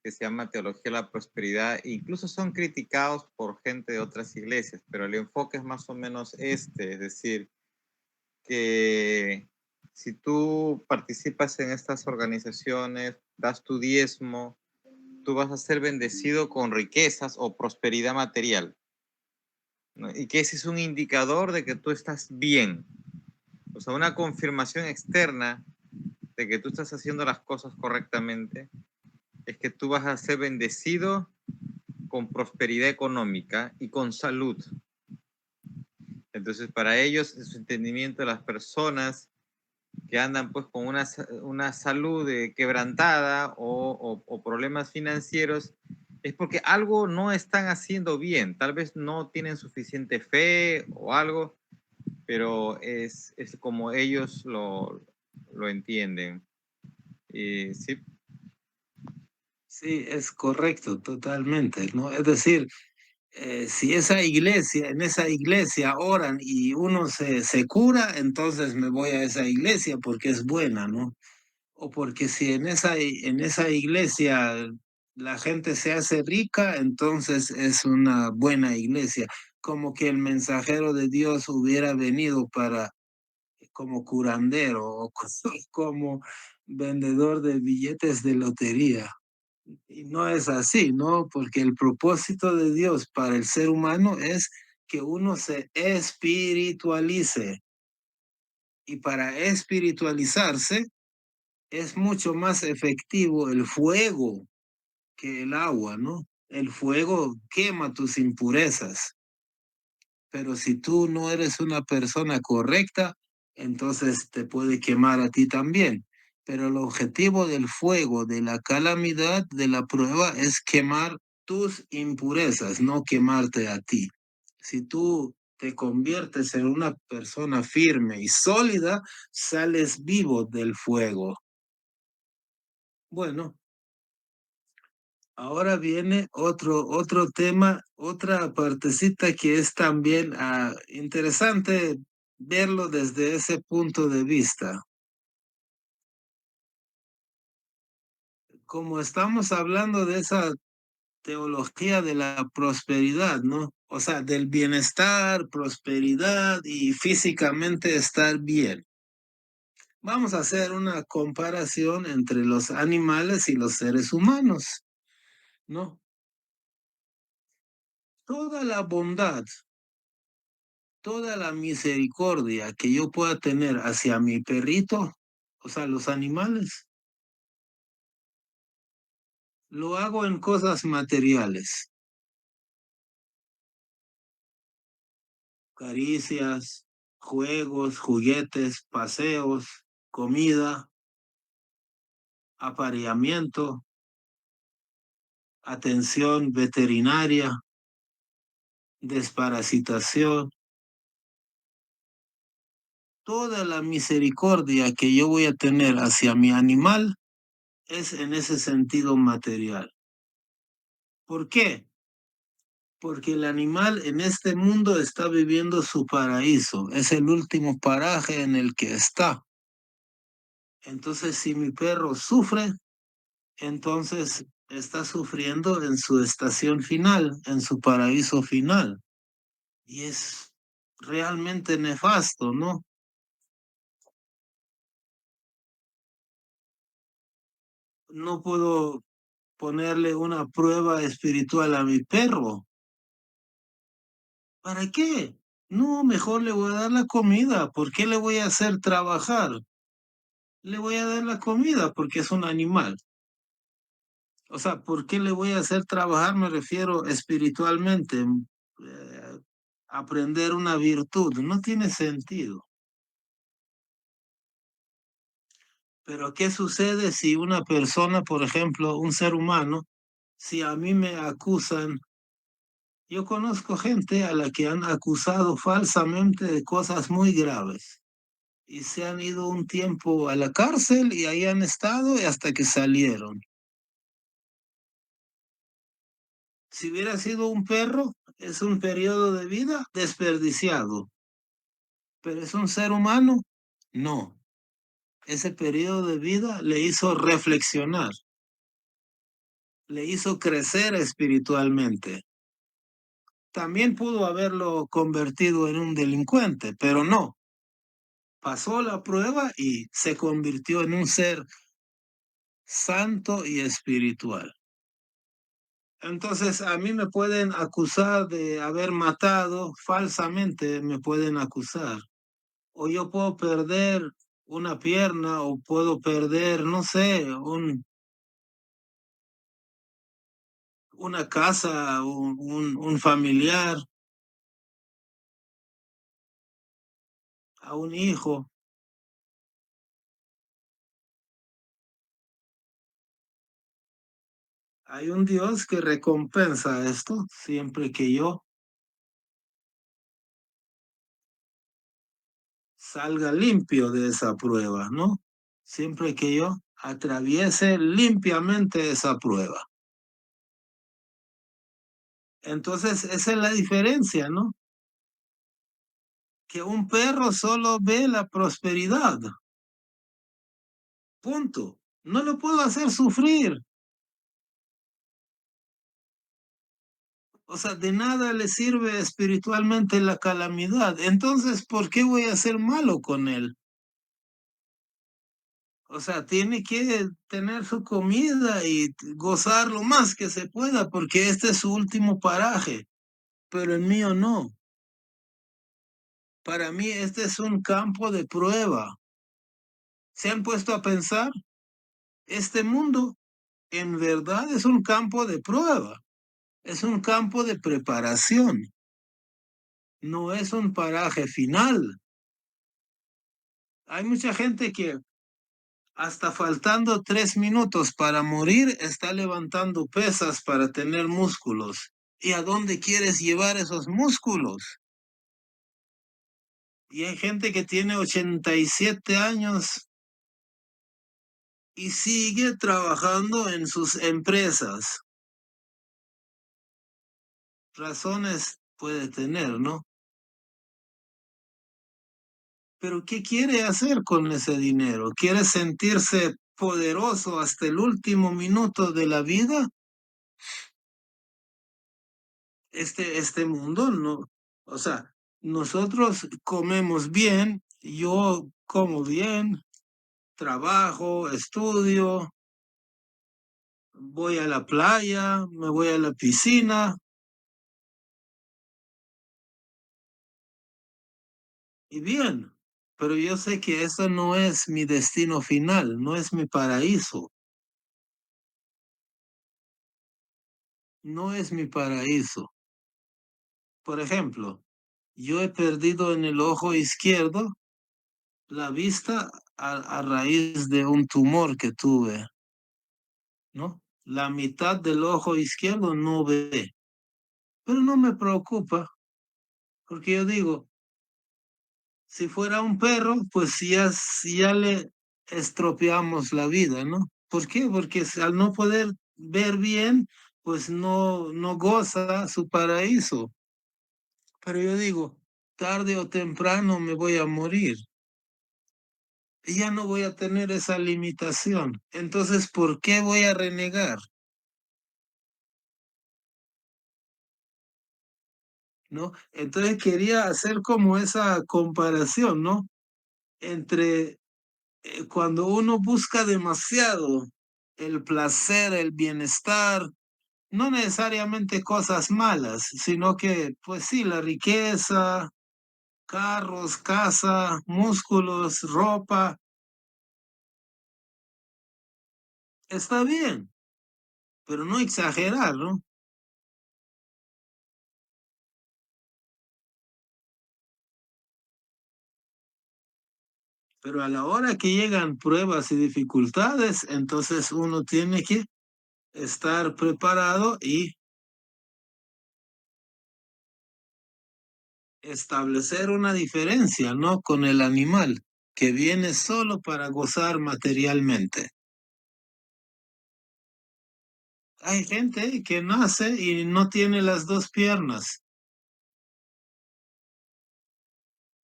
que se llama teología de la prosperidad e incluso son criticados por gente de otras iglesias, pero el enfoque es más o menos este, es decir, que si tú participas en estas organizaciones, das tu diezmo, tú vas a ser bendecido con riquezas o prosperidad material, ¿no? Y que ese es un indicador de que tú estás bien, o sea, una confirmación externa de que tú estás haciendo las cosas correctamente, es que tú vas a ser bendecido con prosperidad económica y con salud. Entonces, para ellos, su entendimiento de las personas que andan pues con una salud quebrantada o problemas financieros, es porque algo no están haciendo bien. Tal vez no tienen suficiente fe o algo, pero es como ellos lo entienden. Sí. sí, es correcto, totalmente, ¿no? Es decir, si en esa iglesia oran y uno se cura, entonces me voy a esa iglesia porque es buena, ¿no? O porque si en esa iglesia la gente se hace rica, entonces es una buena iglesia. Como que el mensajero de Dios hubiera venido para como curandero o como vendedor de billetes de lotería. Y no es así, ¿no? Porque el propósito de Dios para el ser humano es que uno se espiritualice. Y para espiritualizarse es mucho más efectivo el fuego que el agua, ¿no? El fuego quema tus impurezas. Pero si tú no eres una persona correcta, entonces te puede quemar a ti también. Pero el objetivo del fuego, de la calamidad, de la prueba, es quemar tus impurezas, no quemarte a ti. Si tú te conviertes en una persona firme y sólida, sales vivo del fuego. Bueno, ahora viene otro tema, otra partecita que es también interesante verlo desde ese punto de vista. Como estamos hablando de esa teología de la prosperidad, ¿no? O sea, del bienestar, prosperidad y físicamente estar bien. Vamos a hacer una comparación entre los animales y los seres humanos, ¿no? Toda la bondad, toda la misericordia que yo pueda tener hacia mi perrito, o sea, los animales, lo hago en cosas materiales, caricias, juegos, juguetes, paseos, comida, apareamiento, atención veterinaria, desparasitación. Toda la misericordia que yo voy a tener hacia mi animal es en ese sentido material. ¿Por qué? Porque el animal en este mundo está viviendo su paraíso, es el último paraje en el que está. Entonces, si mi perro sufre, entonces está sufriendo en su estación final, en su paraíso final. Y es realmente nefasto, ¿no? No puedo ponerle una prueba espiritual a mi perro. ¿Para qué? No, mejor le voy a dar la comida. ¿Por qué le voy a hacer trabajar? Le voy a dar la comida porque es un animal. O sea, ¿por qué le voy a hacer trabajar? Me refiero espiritualmente. Aprender una virtud. No tiene sentido. Pero ¿qué sucede si una persona, por ejemplo, un ser humano, si a mí me acusan? Yo conozco gente a la que han acusado falsamente de cosas muy graves y se han ido un tiempo a la cárcel y ahí han estado y hasta que salieron. Si hubiera sido un perro, es un periodo de vida desperdiciado, pero es un ser humano, no. Ese periodo de vida le hizo reflexionar, le hizo crecer espiritualmente. También pudo haberlo convertido en un delincuente, pero no. Pasó la prueba y se convirtió en un ser santo y espiritual. Entonces, a mí me pueden acusar de haber matado falsamente, me pueden acusar. O yo puedo perder una pierna o puedo perder, no sé, una casa, un familiar, a un hijo. Hay un Dios que recompensa esto siempre que yo salga limpio de esa prueba, ¿no? Siempre que yo atraviese limpiamente esa prueba. Entonces, esa es la diferencia, ¿no? Que un perro solo ve la prosperidad. Punto. No lo puedo hacer sufrir. O sea, de nada le sirve espiritualmente la calamidad. Entonces, ¿por qué voy a ser malo con él? O sea, tiene que tener su comida y gozar lo más que se pueda, porque este es su último paraje. Pero el mío no. Para mí este es un campo de prueba. ¿Se han puesto a pensar? Este mundo en verdad es un campo de prueba. Es un campo de preparación. No es un paraje final. Hay mucha gente que Hasta faltando 3 minutos para morir, está levantando pesas para tener músculos. ¿Y a dónde quieres llevar esos músculos? Y hay gente que tiene 87 años y sigue trabajando en sus empresas. Razones puede tener, ¿no? Pero ¿qué quiere hacer con ese dinero? ¿Quiere sentirse poderoso hasta el último minuto de la vida? Este mundo no, o sea, nosotros comemos bien, yo como bien, trabajo, estudio, voy a la playa, me voy a la piscina y bien, pero yo sé que eso no es mi destino final, no es mi paraíso, no es mi paraíso. Por ejemplo, yo he perdido en el ojo izquierdo la vista a raíz de un tumor que tuve, ¿no? La mitad del ojo izquierdo no ve, pero no me preocupa, porque yo digo, si fuera un perro, pues ya le estropeamos la vida, ¿no? ¿Por qué? Porque al no poder ver bien, pues no goza su paraíso. Pero yo digo, tarde o temprano me voy a morir. Y ya no voy a tener esa limitación. Entonces, ¿por qué voy a renegar? ¿No? Entonces quería hacer como esa comparación, ¿no? Entre cuando uno busca demasiado el placer, el bienestar, no necesariamente cosas malas, sino que, pues sí, la riqueza, carros, casa, músculos, ropa, está bien, pero no exagerar, ¿no? Pero a la hora que llegan pruebas y dificultades, entonces uno tiene que estar preparado y establecer una diferencia, ¿no? Con el animal que viene solo para gozar materialmente. Hay gente que nace y no tiene las dos piernas.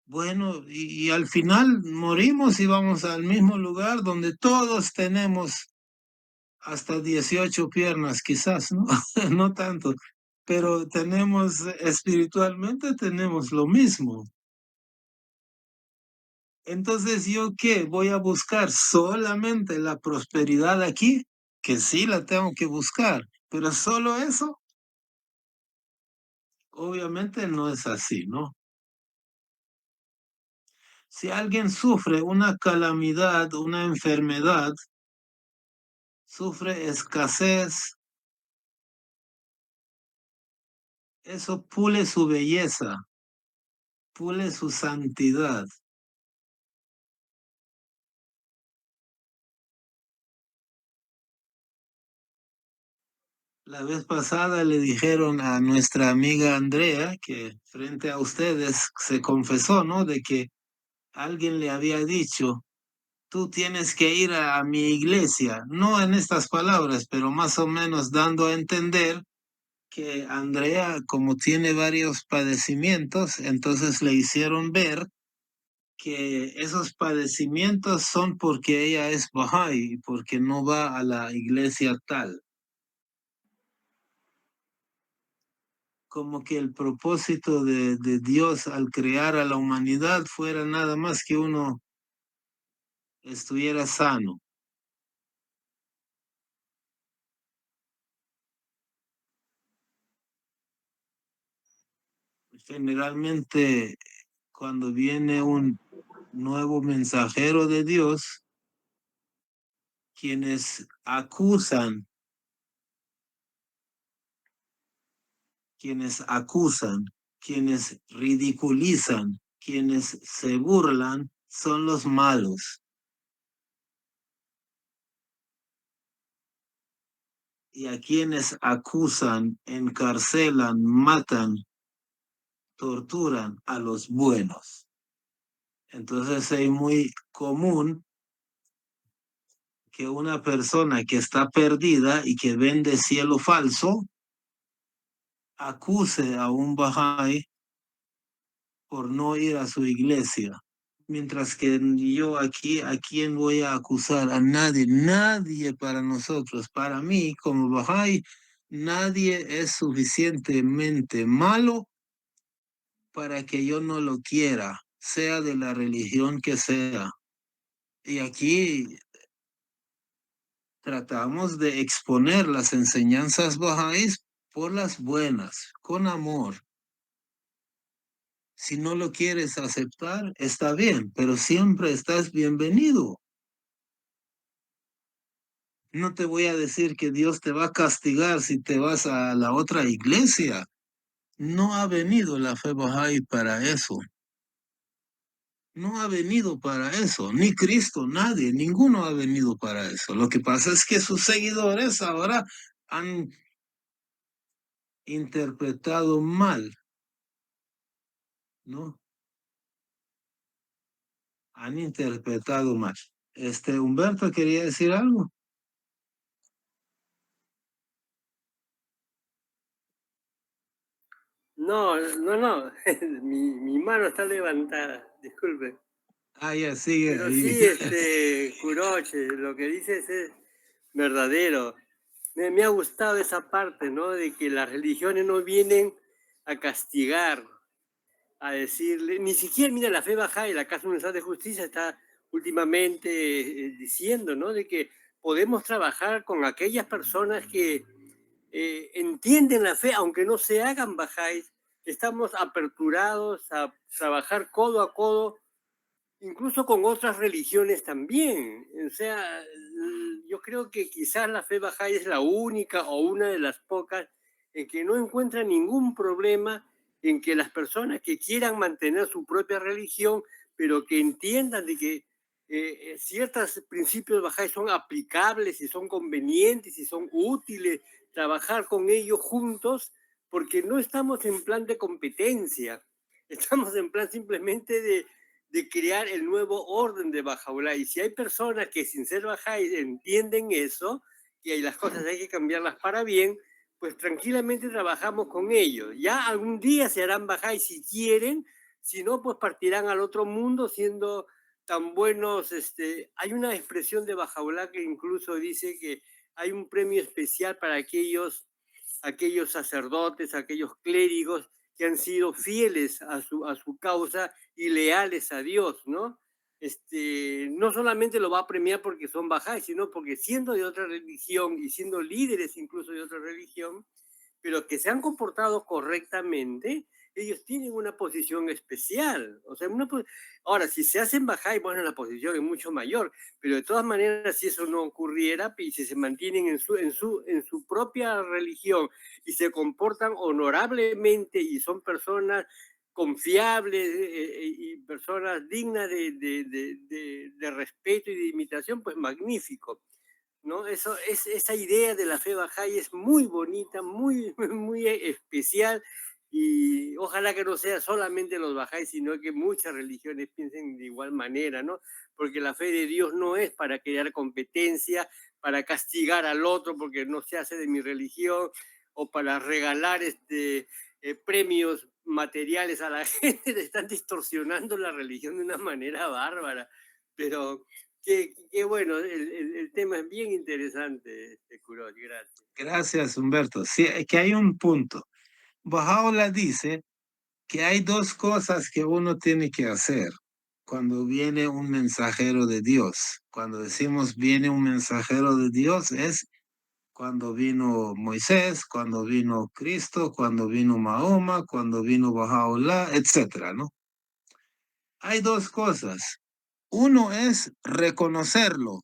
Bueno, y al final morimos y vamos al mismo lugar donde todos tenemos hasta 18 piernas, quizás, ¿no? No tanto, pero tenemos, espiritualmente tenemos lo mismo. Entonces, ¿yo qué? ¿Voy a buscar solamente la prosperidad aquí? Que sí la tengo que buscar, pero solo eso, obviamente no es así, ¿no? Si alguien sufre una calamidad, una enfermedad, sufre escasez, eso pule su belleza, pule su santidad. La vez pasada le dijeron a nuestra amiga Andrea que frente a ustedes se confesó, ¿no? De que alguien le había dicho, tú tienes que ir a mi iglesia, no en estas palabras, pero más o menos dando a entender que Andrea, como tiene varios padecimientos, entonces le hicieron ver que esos padecimientos son porque ella es Bahá'í, porque no va a la iglesia tal. Como que el propósito de Dios al crear a la humanidad fuera nada más que uno estuviera sano. Generalmente, cuando viene un nuevo mensajero de Dios, quienes acusan, quienes ridiculizan, quienes se burlan, son los malos. y a quienes acusan, encarcelan, matan, torturan a los buenos. Entonces es muy común que una persona que está perdida y que vende cielo falso acuse a un Bahá'í por no ir a su iglesia. Mientras que yo aquí, ¿a quién voy a acusar? A nadie, nadie para nosotros. Para mí, como Bahá'í, nadie es suficientemente malo para que yo no lo quiera, sea de la religión que sea. Y aquí tratamos de exponer las enseñanzas bahá'ís por las buenas, con amor. Si no lo quieres aceptar, está bien, pero siempre estás bienvenido. No te voy a decir que Dios te va a castigar si te vas a la otra iglesia. No ha venido la fe bahá'í para eso. No ha venido para eso, ni Cristo, nadie, ninguno ha venido para eso. Lo que pasa es que sus seguidores ahora han interpretado mal, ¿no? Han interpretado mal. Humberto quería decir algo. No, no, no. Mi mano está levantada. Disculpe. Ah, ya sigue Pero ahí. sí, Kuroche, lo que dices es verdadero. Me ha gustado esa parte, ¿no? De que las religiones no vienen a castigar, a decirle, ni siquiera, mira, la fe baja y la Casa Universal de Justicia está últimamente diciendo, ¿no? De que podemos trabajar con aquellas personas que entienden la fe, aunque no se hagan bajáis, estamos aperturados a trabajar codo a codo, incluso con otras religiones también. O sea, yo creo que quizás la fe bahá'í es la única o una de las pocas en que no encuentra ningún problema en que las personas que quieran mantener su propia religión, pero que entiendan de que ciertos principios bahá'í son aplicables y son convenientes y son útiles, trabajar con ellos juntos, porque no estamos en plan de competencia, estamos en plan simplemente de crear el nuevo orden de Bajaulá. Y si hay personas que sin ser bajáis entienden eso, y hay las cosas hay que cambiarlas para bien, pues tranquilamente trabajamos con ellos. Ya algún día se harán bajáis si quieren, si no, pues partirán al otro mundo siendo tan buenos. Hay una expresión de Bajaulá que incluso dice que hay un premio especial para aquellos sacerdotes, aquellos clérigos que han sido fieles a su causa y leales a Dios, ¿no? No solamente lo va a premiar porque son bajáis, sino porque siendo de otra religión y siendo líderes incluso de otra religión, pero que se han comportado correctamente, ellos tienen una posición especial. O sea, ahora, si se hacen bajáis, bueno, la posición es mucho mayor, pero de todas maneras, si eso no ocurriera y si se mantienen en su propia religión y se comportan honorablemente y son personas confiables y personas dignas de respeto y de imitación, pues magnífico. ¿No? Esa idea de la fe bahá'í es muy bonita, muy, muy especial, y ojalá que no sea solamente los bahá'í, sino que muchas religiones piensen de igual manera, ¿no? Porque la fe de Dios no es para crear competencia, para castigar al otro porque no se hace de mi religión, o para regalar premios materiales a la gente. Están distorsionando la religión de una manera bárbara, pero qué bueno, el tema es bien interesante, Kurosh, gracias. Gracias, Humberto. Sí, es que hay un punto. Bahá'u'lláh dice que hay dos cosas que uno tiene que hacer cuando viene un mensajero de Dios. Cuando decimos viene un mensajero de Dios es cuando vino Moisés, cuando vino Cristo, cuando vino Mahoma, cuando vino Bahá'u'lláh, etcétera, ¿no? Hay dos cosas. Uno es reconocerlo.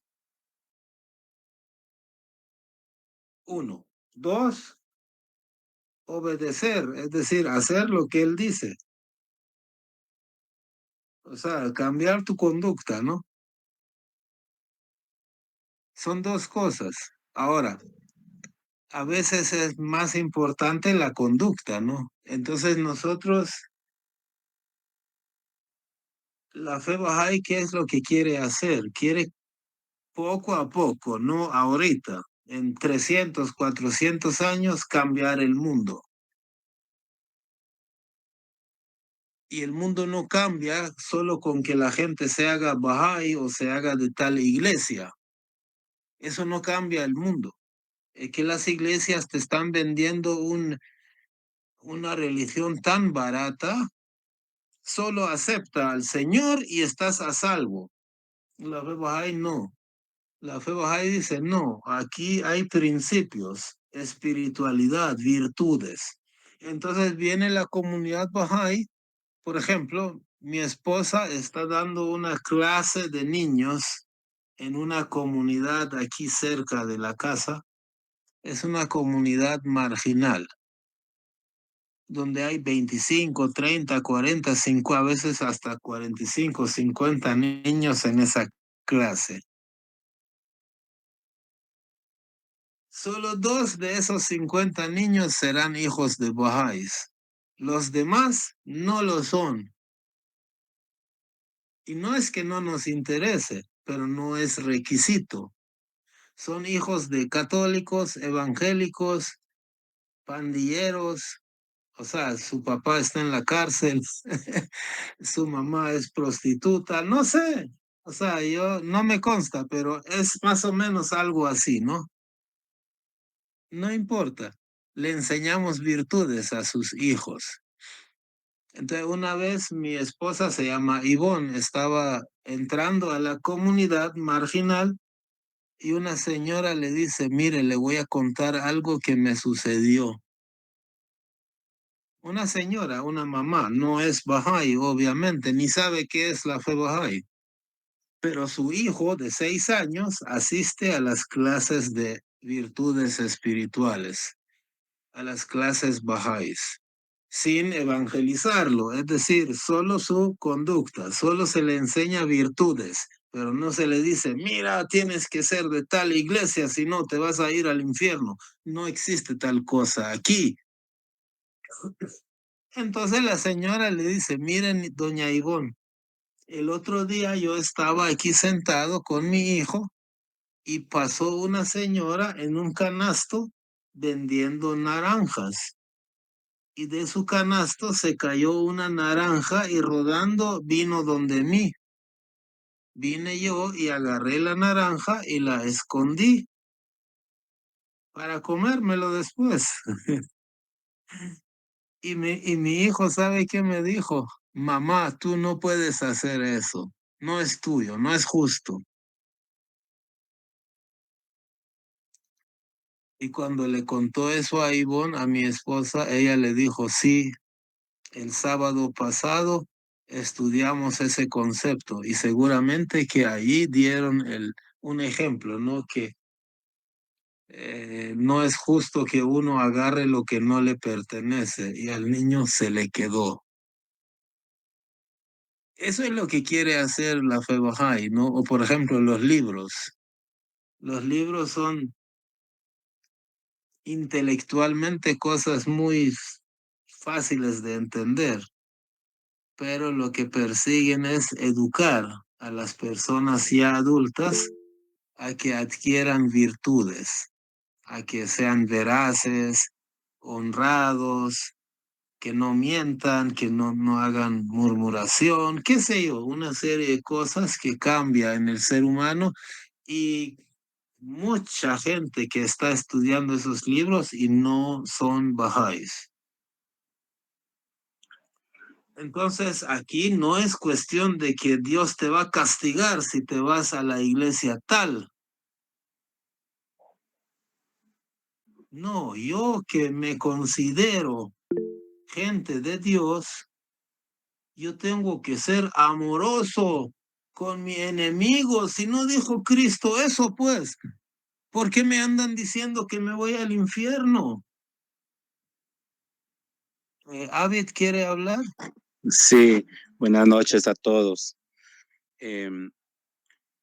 Uno. Dos, obedecer, es decir, hacer lo que él dice. O sea, cambiar tu conducta, ¿no? Son dos cosas. Ahora, a veces es más importante la conducta, ¿no? Entonces nosotros, la fe Bahá'í, ¿qué es lo que quiere hacer? Quiere poco a poco, no ahorita, en 300, 400 años cambiar el mundo. Y el mundo no cambia solo con que la gente se haga Bahá'í o se haga de tal iglesia. Eso no cambia el mundo. Es que las iglesias te están vendiendo una religión tan barata, solo acepta al Señor y estás a salvo. La fe Bahá'í no. La fe Bahá'í dice, no, aquí hay principios, espiritualidad, virtudes. Entonces viene la comunidad Bahá'í, por ejemplo, mi esposa está dando una clase de niños en una comunidad aquí cerca de la casa. Es una comunidad marginal, donde hay 25, 30, 40, 5, a veces hasta 45, 50 niños en esa clase. Solo 2 de esos 50 niños serán hijos de Bahá'ís. Los demás no lo son. Y no es que no nos interese, pero no es requisito. Son hijos de católicos, evangélicos, pandilleros. O sea, su papá está en la cárcel, su mamá es prostituta, no sé. O sea, yo no me consta, pero es más o menos algo así, ¿no? No importa, le enseñamos virtudes a sus hijos. Entonces, una vez mi esposa se llama Ivonne, estaba entrando a la comunidad marginal y una señora le dice, mire, le voy a contar algo que me sucedió. Una señora, una mamá, no es Bahá'í, obviamente, ni sabe qué es la fe Bahá'í, pero su hijo de 6 años asiste a las clases de virtudes espirituales, a las clases Bahá'ís, sin evangelizarlo, es decir, solo su conducta, solo se le enseña virtudes, pero no se le dice, mira, tienes que ser de tal iglesia, si no te vas a ir al infierno. No existe tal cosa aquí. Entonces la señora le dice, miren, doña Ivonne, el otro día yo estaba aquí sentado con mi hijo y pasó una señora en un canasto vendiendo naranjas. Y de su canasto se cayó una naranja y rodando vino donde mí. Vine yo y agarré la naranja y la escondí para comérmelo después. Y mi hijo, ¿sabe qué me dijo? Mamá, tú no puedes hacer eso. No es tuyo, no es justo. Y cuando le contó eso a Ivonne, a mi esposa, ella le dijo, sí, el sábado pasado estudiamos ese concepto y seguramente que allí dieron un ejemplo, ¿no? Que no es justo que uno agarre lo que no le pertenece y al niño se le quedó. Eso es lo que quiere hacer la fe Bahá'í, ¿no? O por ejemplo los libros. Los libros son intelectualmente cosas muy fáciles de entender, pero lo que persiguen es educar a las personas ya adultas a que adquieran virtudes, a que sean veraces, honrados, que no mientan, que no hagan murmuración, qué sé yo, una serie de cosas que cambia en el ser humano y mucha gente que está estudiando esos libros y no son bahá'ís. Entonces, aquí no es cuestión de que Dios te va a castigar si te vas a la iglesia tal. No, yo que me considero gente de Dios, yo tengo que ser amoroso con mi enemigo. Si no dijo Cristo eso, pues, ¿por qué me andan diciendo que me voy al infierno? ¿Abid quiere hablar? Sí, buenas noches a todos.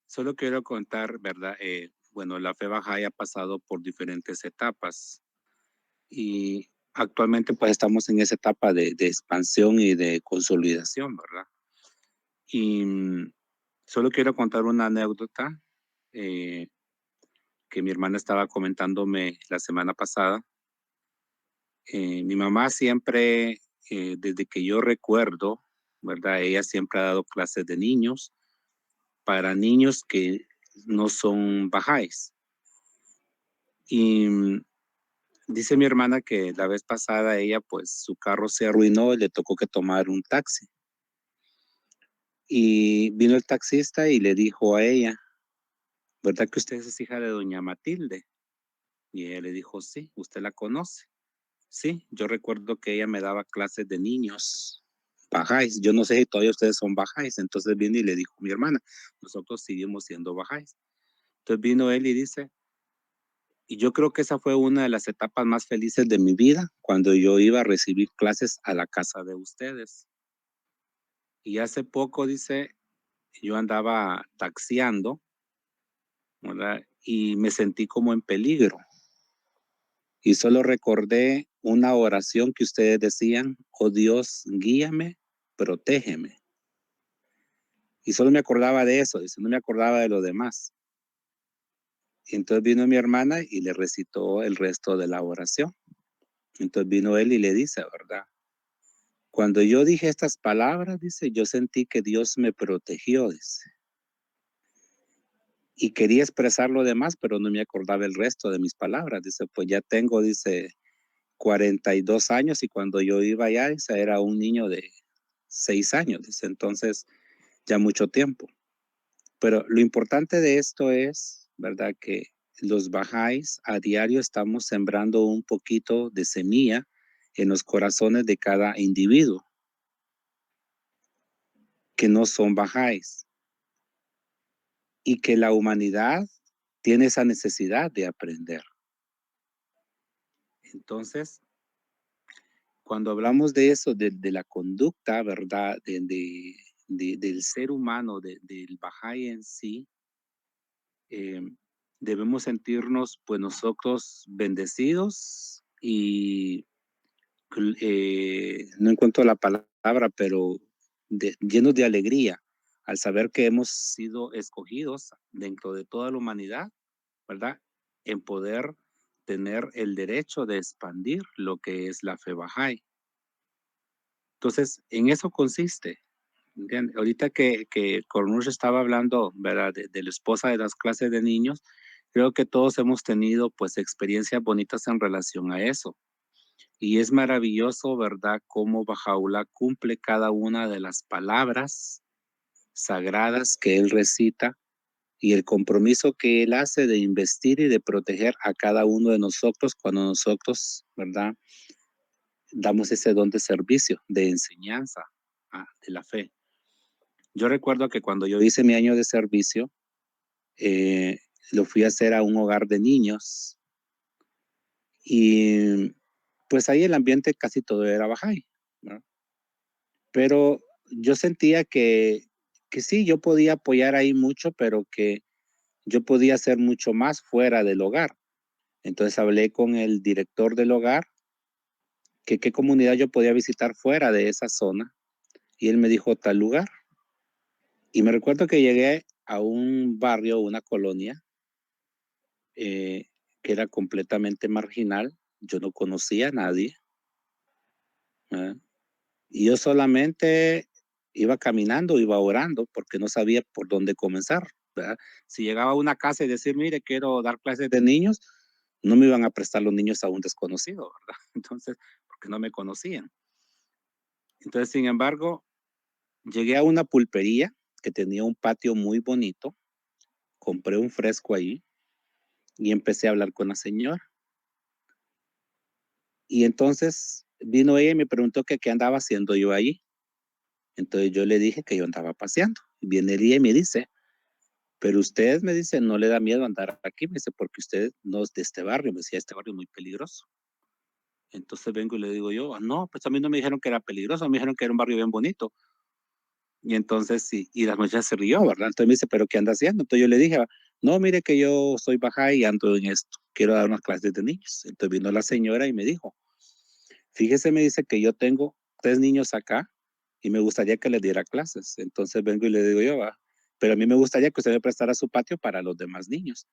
Solo quiero contar, ¿verdad? bueno, la fe Bahá'í ha pasado por diferentes etapas y actualmente pues estamos en esa etapa de expansión y de consolidación, ¿verdad? Y solo quiero contar una anécdota que mi hermana estaba comentándome la semana pasada. Mi mamá siempre, desde que yo recuerdo, ¿verdad? Ella siempre ha dado clases de niños para niños que no son bajáis. Y dice mi hermana que la vez pasada ella, pues su carro se arruinó y le tocó que tomar un taxi. Y vino el taxista y le dijo a ella, ¿verdad que usted es hija de doña Matilde? Y ella le dijo, sí, ¿usted la conoce? Sí, yo recuerdo que ella me daba clases de niños bajáis. Yo no sé si todavía ustedes son bajáis. Entonces vino y le dijo mi hermana, nosotros seguimos siendo bajáis. Entonces vino él y dice, y yo creo que esa fue una de las etapas más felices de mi vida, cuando yo iba a recibir clases a la casa de ustedes. Y hace poco, dice, yo andaba taxiando, ¿verdad? Y me sentí como en peligro. Y solo recordé una oración que ustedes decían, oh Dios, guíame, protégeme. Y solo me acordaba de eso, dice, no me acordaba de lo demás. Y entonces vino mi hermana y le recitó el resto de la oración. Entonces vino él y le dice, ¿verdad? Cuando yo dije estas palabras, dice, yo sentí que Dios me protegió, dice. Y quería expresar lo demás, pero no me acordaba el resto de mis palabras. Dice, pues ya tengo, dice, 42 años y cuando yo iba allá, dice, era un niño de 6 años, dice, entonces ya mucho tiempo. Pero lo importante de esto es, ¿verdad? Que los bajáis a diario estamos sembrando un poquito de semilla en los corazones de cada individuo que no son bajáis y que la humanidad tiene esa necesidad de aprender. Entonces, cuando hablamos de eso, de la conducta, ¿verdad? Del ser humano, del bajáis en sí, debemos sentirnos, pues nosotros bendecidos y no encuentro la palabra, pero llenos de alegría al saber que hemos sido escogidos dentro de toda la humanidad, ¿verdad? En poder tener el derecho de expandir lo que es la fe Bahá'í. Entonces, en eso consiste. ¿Entiendes? Ahorita que Cornush estaba hablando, ¿verdad? De la esposa de las clases de niños, creo que todos hemos tenido pues experiencias bonitas en relación a eso. Y es maravilloso, ¿verdad? Cómo Bahá'u'lláh cumple cada una de las palabras sagradas que él recita y el compromiso que él hace de investir y de proteger a cada uno de nosotros cuando nosotros, ¿verdad? Damos ese don de servicio, de enseñanza de la fe. Yo recuerdo que cuando yo hice mi año de servicio, lo fui a hacer a un hogar de niños y pues ahí el ambiente casi todo era bahá'í, ¿no? Pero yo sentía que sí, yo podía apoyar ahí mucho, pero que yo podía hacer mucho más fuera del hogar. Entonces hablé con el director del hogar, que qué comunidad yo podía visitar fuera de esa zona, y él me dijo tal lugar. Y me recuerdo que llegué a un barrio, una colonia, que era completamente marginal. Yo no conocía a nadie. ¿Verdad? Y yo solamente iba caminando, iba orando, porque no sabía por dónde comenzar, ¿verdad? Si llegaba a una casa y decir, mire, quiero dar clases de niños, no me iban a prestar los niños a un desconocido, ¿verdad? Entonces, porque no me conocían. Entonces, sin embargo, llegué a una pulpería que tenía un patio muy bonito, compré un fresco ahí y empecé a hablar con la señora. Y entonces vino ella y me preguntó que qué andaba haciendo yo ahí. Entonces yo le dije que yo andaba paseando. Y viene ella y me dice, pero usted me dice, no le da miedo andar aquí, me dice, porque usted no es de este barrio, me decía, este barrio es muy peligroso. Entonces vengo y le digo yo, no, pues a mí no me dijeron que era peligroso, me dijeron que era un barrio bien bonito. Y entonces sí, y la muchacha se rió, ¿verdad? Entonces me dice, pero ¿qué anda haciendo? Entonces yo le dije, No, mire que yo soy Bahá'í y ando en esto. Quiero dar unas clases de niños. Entonces vino la señora y me dijo, fíjese, me dice que yo tengo 3 niños acá y me gustaría que les diera clases. Entonces vengo y le digo yo, va, pero a mí me gustaría que usted me prestara su patio para los demás niños.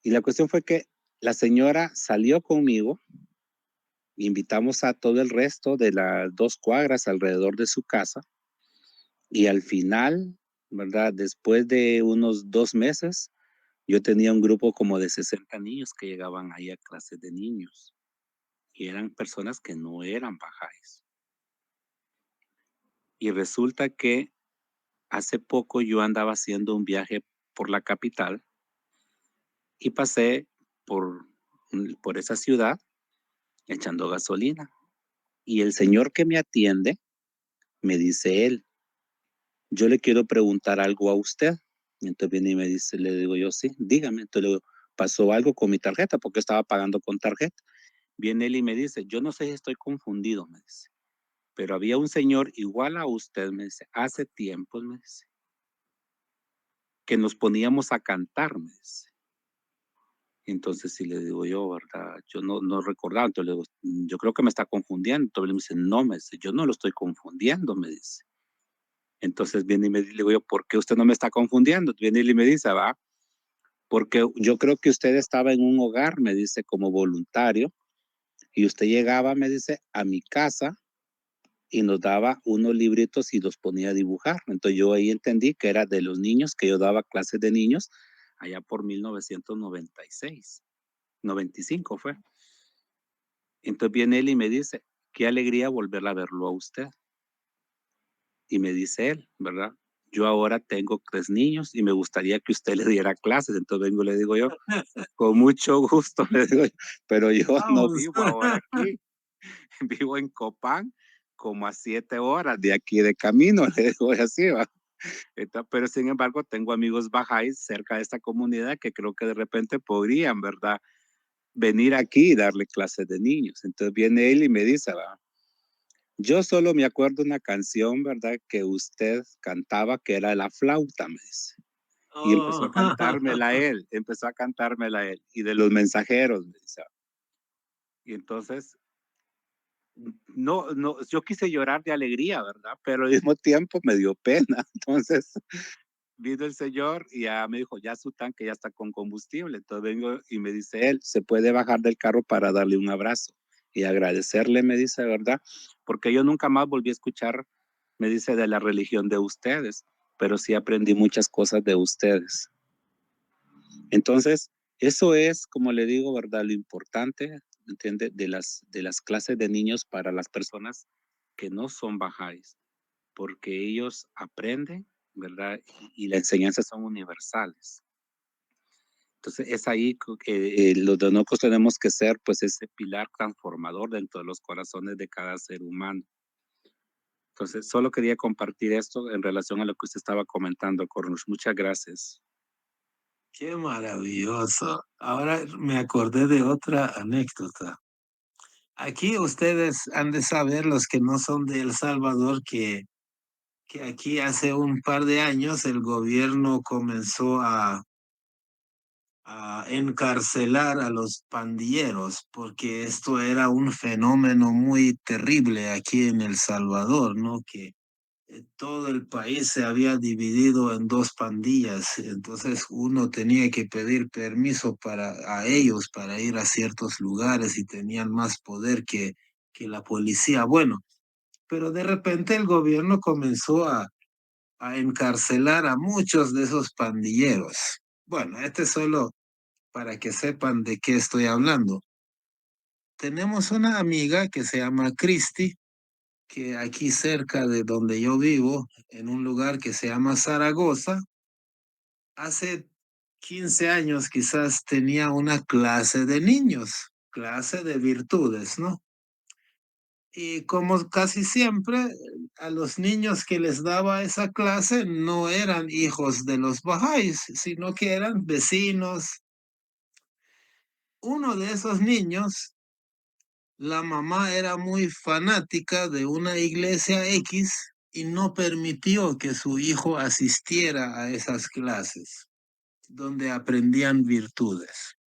Y la cuestión fue que la señora salió conmigo, invitamos a todo el resto de las 2 cuadras alrededor de su casa y al final, ¿verdad? Después de unos 2 meses, yo tenía un grupo como de 60 niños que llegaban ahí a clases de niños y eran personas que no eran bajáis. Y resulta que hace poco yo andaba haciendo un viaje por la capital y pasé por esa ciudad echando gasolina. Y el señor que me atiende, me dice él, yo le quiero preguntar algo a usted. Y entonces viene y me dice, le digo yo, sí, dígame. Entonces le digo, pasó algo con mi tarjeta porque estaba pagando con tarjeta. Viene él y me dice, yo no sé si estoy confundido, me dice, pero había un señor igual a usted, me dice, hace tiempos, me dice, que nos poníamos a cantar, me dice. Entonces, si le digo yo, ¿verdad? Yo no recordaba, entonces le digo, yo creo que me está confundiendo. Entonces me dice, no, me dice, yo no lo estoy confundiendo, me dice. Entonces viene y me digo yo, ¿por qué usted no me está confundiendo? Viene y me dice, va, porque yo creo que usted estaba en un hogar, me dice, como voluntario, y usted llegaba, me dice, a mi casa y nos daba unos libritos y los ponía a dibujar. Entonces yo ahí entendí que era de los niños, que yo daba clases de niños allá por 1996, 95 fue. Entonces viene él y me dice, qué alegría volver a verlo a usted. Y me dice él, ¿verdad? Yo ahora tengo 3 niños y me gustaría que usted le diera clases. Entonces vengo y le digo yo, con mucho gusto, le digo yo, pero yo no Vamos. vivo ahora aquí, vivo en Copán, como a 7 horas de aquí de camino, le digo así, va. Entonces, pero sin embargo tengo amigos bajáis cerca de esta comunidad que creo que de repente podrían, ¿verdad? Venir aquí y darle clases de niños. Entonces viene él y me dice, va, yo solo me acuerdo una canción, ¿verdad? Que usted cantaba, que era la flauta, me dice. Y empezó a Oh. cantármela él, empezó a cantármela él. Y de los mensajeros, me dice. Y entonces, no, yo quise llorar de alegría, ¿verdad? Pero al mismo tiempo me dio pena. Entonces, vino el señor y ya me dijo, ya su tanque ya está con combustible. Entonces vengo y me dice él, se puede bajar del carro para darle un abrazo y agradecerle, me dice, ¿verdad? Porque yo nunca más volví a escuchar, me dice, de la religión de ustedes, pero sí aprendí muchas cosas de ustedes. Entonces, eso es, como le digo, ¿verdad? Lo importante, ¿entiende? De las clases de niños para las personas que no son bajáis, porque ellos aprenden, ¿verdad? Y las enseñanzas son universales. Entonces, es ahí que los donocos tenemos que ser, pues, ese pilar transformador dentro de los corazones de cada ser humano. Entonces, solo quería compartir esto en relación a lo que usted estaba comentando, Cornus. Muchas gracias. Qué maravilloso. Ahora me acordé de otra anécdota. Aquí ustedes han de saber, los que no son de El Salvador, que aquí hace un par de años el gobierno comenzó a encarcelar a los pandilleros, porque esto era un fenómeno muy terrible aquí en El Salvador, ¿no? Que todo el país se había dividido en 2 pandillas, entonces uno tenía que pedir permiso a ellos para ir a ciertos lugares y tenían más poder que la policía. Bueno, pero de repente el gobierno comenzó a encarcelar a muchos de esos pandilleros. Bueno, este es solo para que sepan de qué estoy hablando. Tenemos una amiga que se llama Cristi, que aquí cerca de donde yo vivo, en un lugar que se llama Zaragoza, hace 15 años quizás tenía una clase de niños, clase de virtudes, ¿no? Y como casi siempre, a los niños que les daba esa clase no eran hijos de los bajáis, sino que eran vecinos. Uno de esos niños, la mamá era muy fanática de una iglesia X y no permitió que su hijo asistiera a esas clases. donde aprendían virtudes.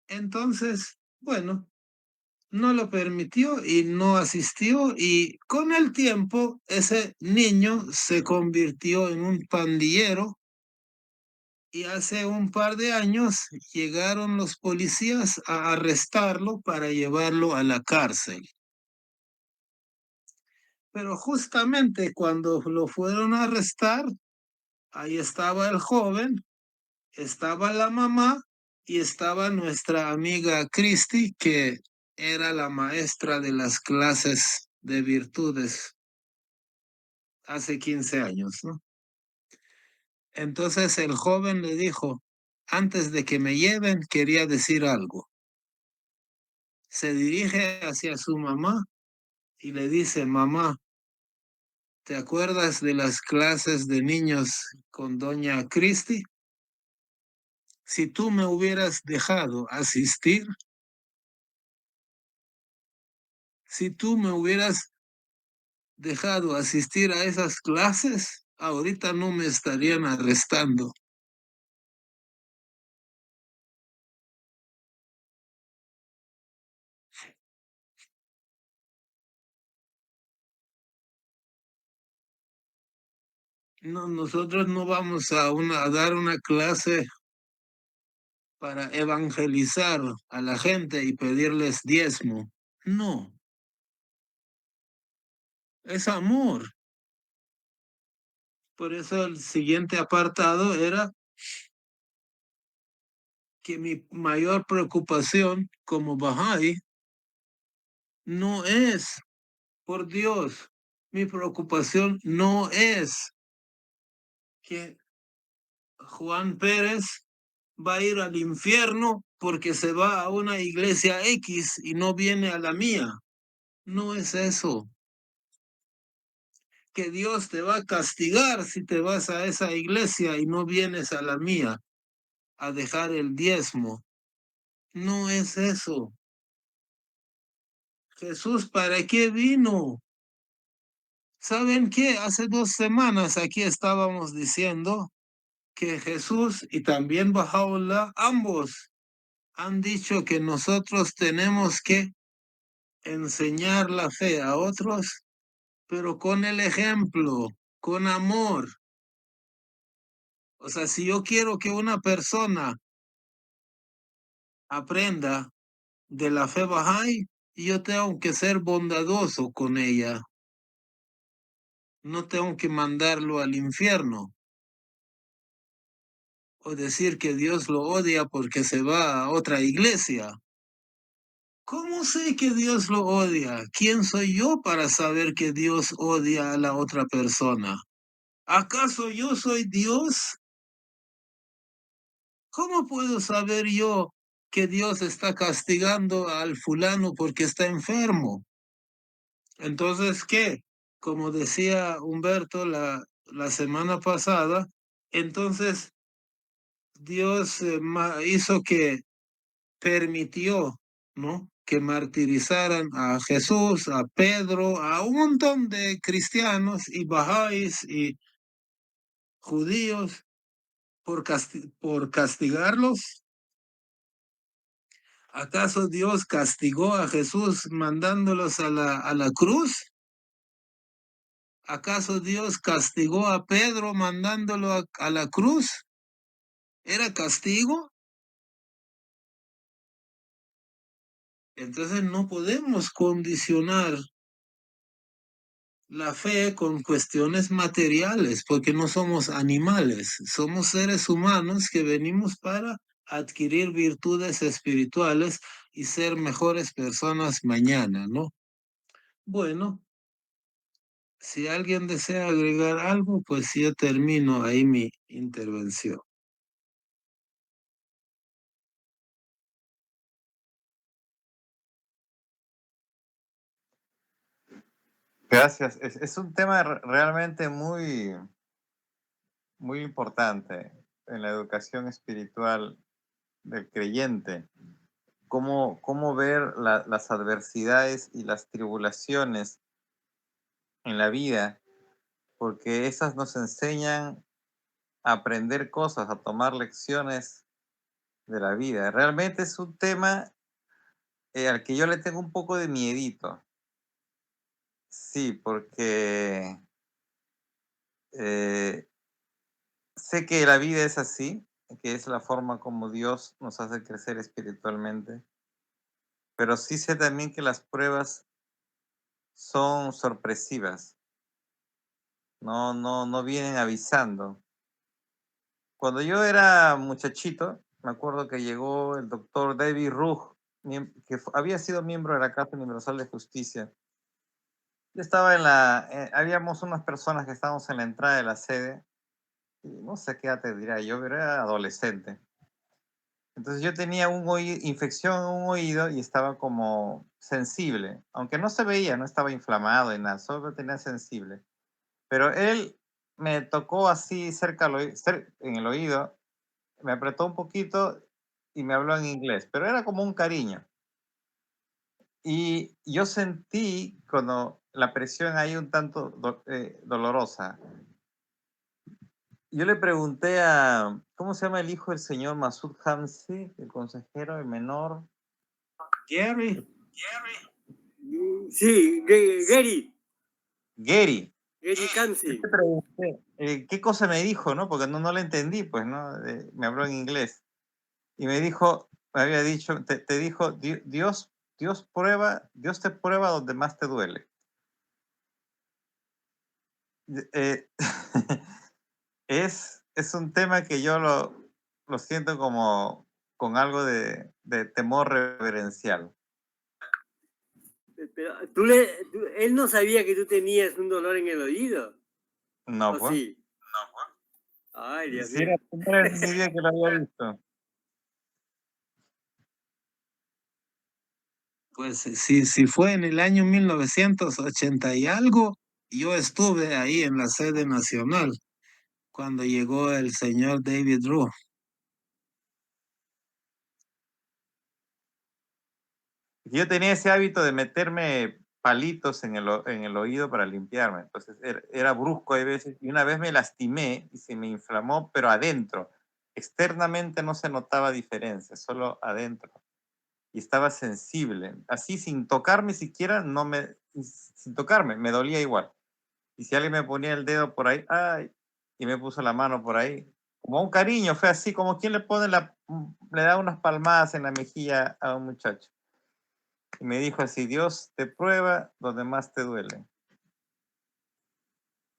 Entonces, bueno, no lo permitió y no asistió, y con el tiempo ese niño se convirtió en un pandillero, y hace un par de años llegaron los policías a arrestarlo para llevarlo a la cárcel. Pero justamente cuando lo fueron a arrestar, ahí estaba el joven, estaba la mamá y estaba nuestra amiga Cristi, que era la maestra de las clases de virtudes hace 15 años, ¿no? Entonces el joven le dijo, antes de que me lleven, quería decir algo. Se dirige hacia su mamá y le dice, mamá, ¿te acuerdas de las clases de niños con doña Cristi? Si tú me hubieras dejado asistir, si tú me hubieras dejado asistir a esas clases, ahorita no me estarían arrestando. No, nosotros no vamos a dar una clase para evangelizar a la gente y pedirles diezmo. No, es amor. Por eso el siguiente apartado era que mi mayor preocupación como Bahá'í no es por Dios. Mi preocupación no es que Juan Pérez va a ir al infierno porque se va a una iglesia X y no viene a la mía. No es eso. Que Dios te va a castigar si te vas a esa iglesia y no vienes a la mía a dejar el diezmo. No es eso. Jesús, ¿para qué vino? ¿Saben qué? Hace 2 semanas aquí estábamos diciendo que Jesús y también Bahá'u'lláh, ambos han dicho que nosotros tenemos que enseñar la fe a otros, pero con el ejemplo, con amor. O sea, si yo quiero que una persona aprenda de la fe Bahá'í, yo tengo que ser bondadoso con ella. No tengo que mandarlo al infierno o decir que Dios lo odia porque se va a otra iglesia. ¿Cómo sé que Dios lo odia? ¿Quién soy yo para saber que Dios odia a la otra persona? ¿Acaso yo soy Dios? ¿Cómo puedo saber yo que Dios está castigando al fulano porque está enfermo? Entonces, ¿qué? Como decía Humberto la semana pasada, entonces Dios hizo que permitió, ¿no?, que martirizaran a Jesús, a Pedro, a un montón de cristianos y bahá'ís y judíos por castigarlos. ¿Acaso Dios castigó a Jesús mandándolos a la cruz? ¿Acaso Dios castigó a Pedro mandándolo a la cruz? ¿Era castigo? Entonces no podemos condicionar la fe con cuestiones materiales, porque no somos animales, somos seres humanos que venimos para adquirir virtudes espirituales y ser mejores personas mañana, ¿no? Bueno, si alguien desea agregar algo, pues yo termino ahí mi intervención. Gracias. Es un tema realmente muy, muy importante en la educación espiritual del creyente. Cómo ver las adversidades y las tribulaciones en la vida, porque esas nos enseñan aprender cosas, a tomar lecciones de la vida. Realmente es un tema al que yo le tengo un poco de miedito. Sí, porque sé que la vida es así, que es la forma como Dios nos hace crecer espiritualmente, pero sí sé también que las pruebas son sorpresivas, no vienen avisando. Cuando yo era muchachito, me acuerdo que llegó el doctor David Rugg, que había sido miembro de la Casa Universal de Justicia. Yo estaba habíamos unas personas que estábamos en la entrada de la sede, y no sé qué edad te dirá yo, pero era adolescente. Entonces yo tenía infección en un oído y estaba como sensible, aunque no se veía, no estaba inflamado y nada, solo tenía sensible. Pero él me tocó así cerca en el oído, me apretó un poquito y me habló en inglés, pero era como un cariño. Y yo sentí cuando la presión ahí un tanto dolorosa. Yo le pregunté ¿cómo se llama el hijo del señor Masood Hamsi, el consejero, el menor? Gary. Sí, Gary. Gary. Gary Kamsi. Yo te pregunté, ¿qué cosa me dijo, no? Porque no le entendí, pues, ¿no? Me habló en inglés. Y me dijo, me había dicho, te dijo, Dios te prueba donde más te duele. Es un tema que yo lo siento como con algo de temor reverencial. Pero él no sabía que tú tenías un dolor en el oído. No, ¿O pues. sí? Ay, Dios Sí, mío. era la primera vez en mi vida que lo había visto. Pues si fue en el año 1980 y algo, yo estuve ahí en la sede nacional cuando llegó el señor David Rugg. Yo tenía ese hábito de meterme palitos en el oído para limpiarme. Entonces era brusco a veces. Y una vez me lastimé y se me inflamó, pero adentro. Externamente no se notaba diferencia, solo adentro. Y estaba sensible. Así sin tocarme siquiera, sin tocarme, me dolía igual. Y si alguien me ponía el dedo por ahí, ¡ay! Y me puso la mano por ahí. Como un cariño, fue así, como quien le da unas palmadas en la mejilla a un muchacho. Y me dijo así, Dios te prueba donde más te duele.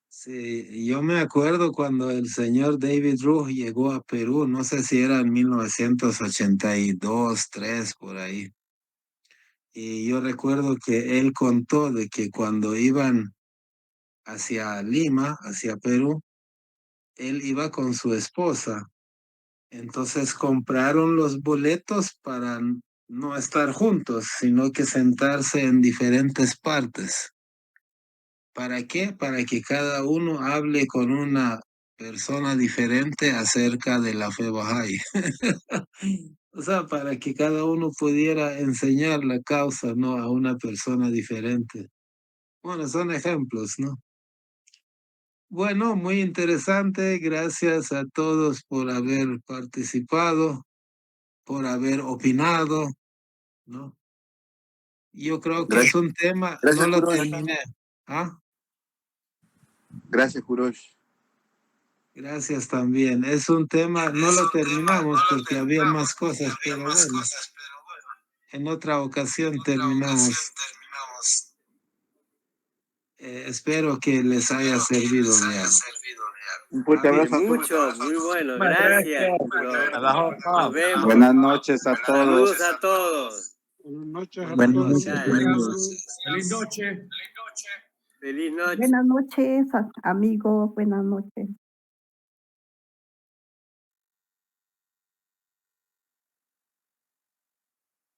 Sí, yo me acuerdo cuando el señor David Rugg llegó a Perú, no sé si era en 1982, 3, por ahí. Y yo recuerdo que él contó de que cuando iban hacia Lima, hacia Perú, él iba con su esposa. Entonces compraron los boletos para no estar juntos, sino que sentarse en diferentes partes. ¿Para qué? Para que cada uno hable con una persona diferente acerca de la fe Bahá'í. O sea, para que cada uno pudiera enseñar la causa, ¿no? A una persona diferente. Bueno, son ejemplos, ¿no? Bueno, muy interesante. Gracias a todos por haber participado, por haber opinado, ¿no? Yo creo que es un tema, no Gracias, lo Kurosh. terminé. ¿Ah? Gracias, Kurosh. Gracias también. Es un tema, no lo terminamos porque había más cosas, pero bueno, en otra ocasión terminamos. Espero que les haya servido bien. Un fuerte abrazo a todos. Mucho, muy bueno. Gracias. Nos vemos. Buenas noches a todos. Saludos a todos. Buenas noches a Buenas todos. noches. Feliz noche. Feliz noche. Buenas noches, amigos, buenas noches.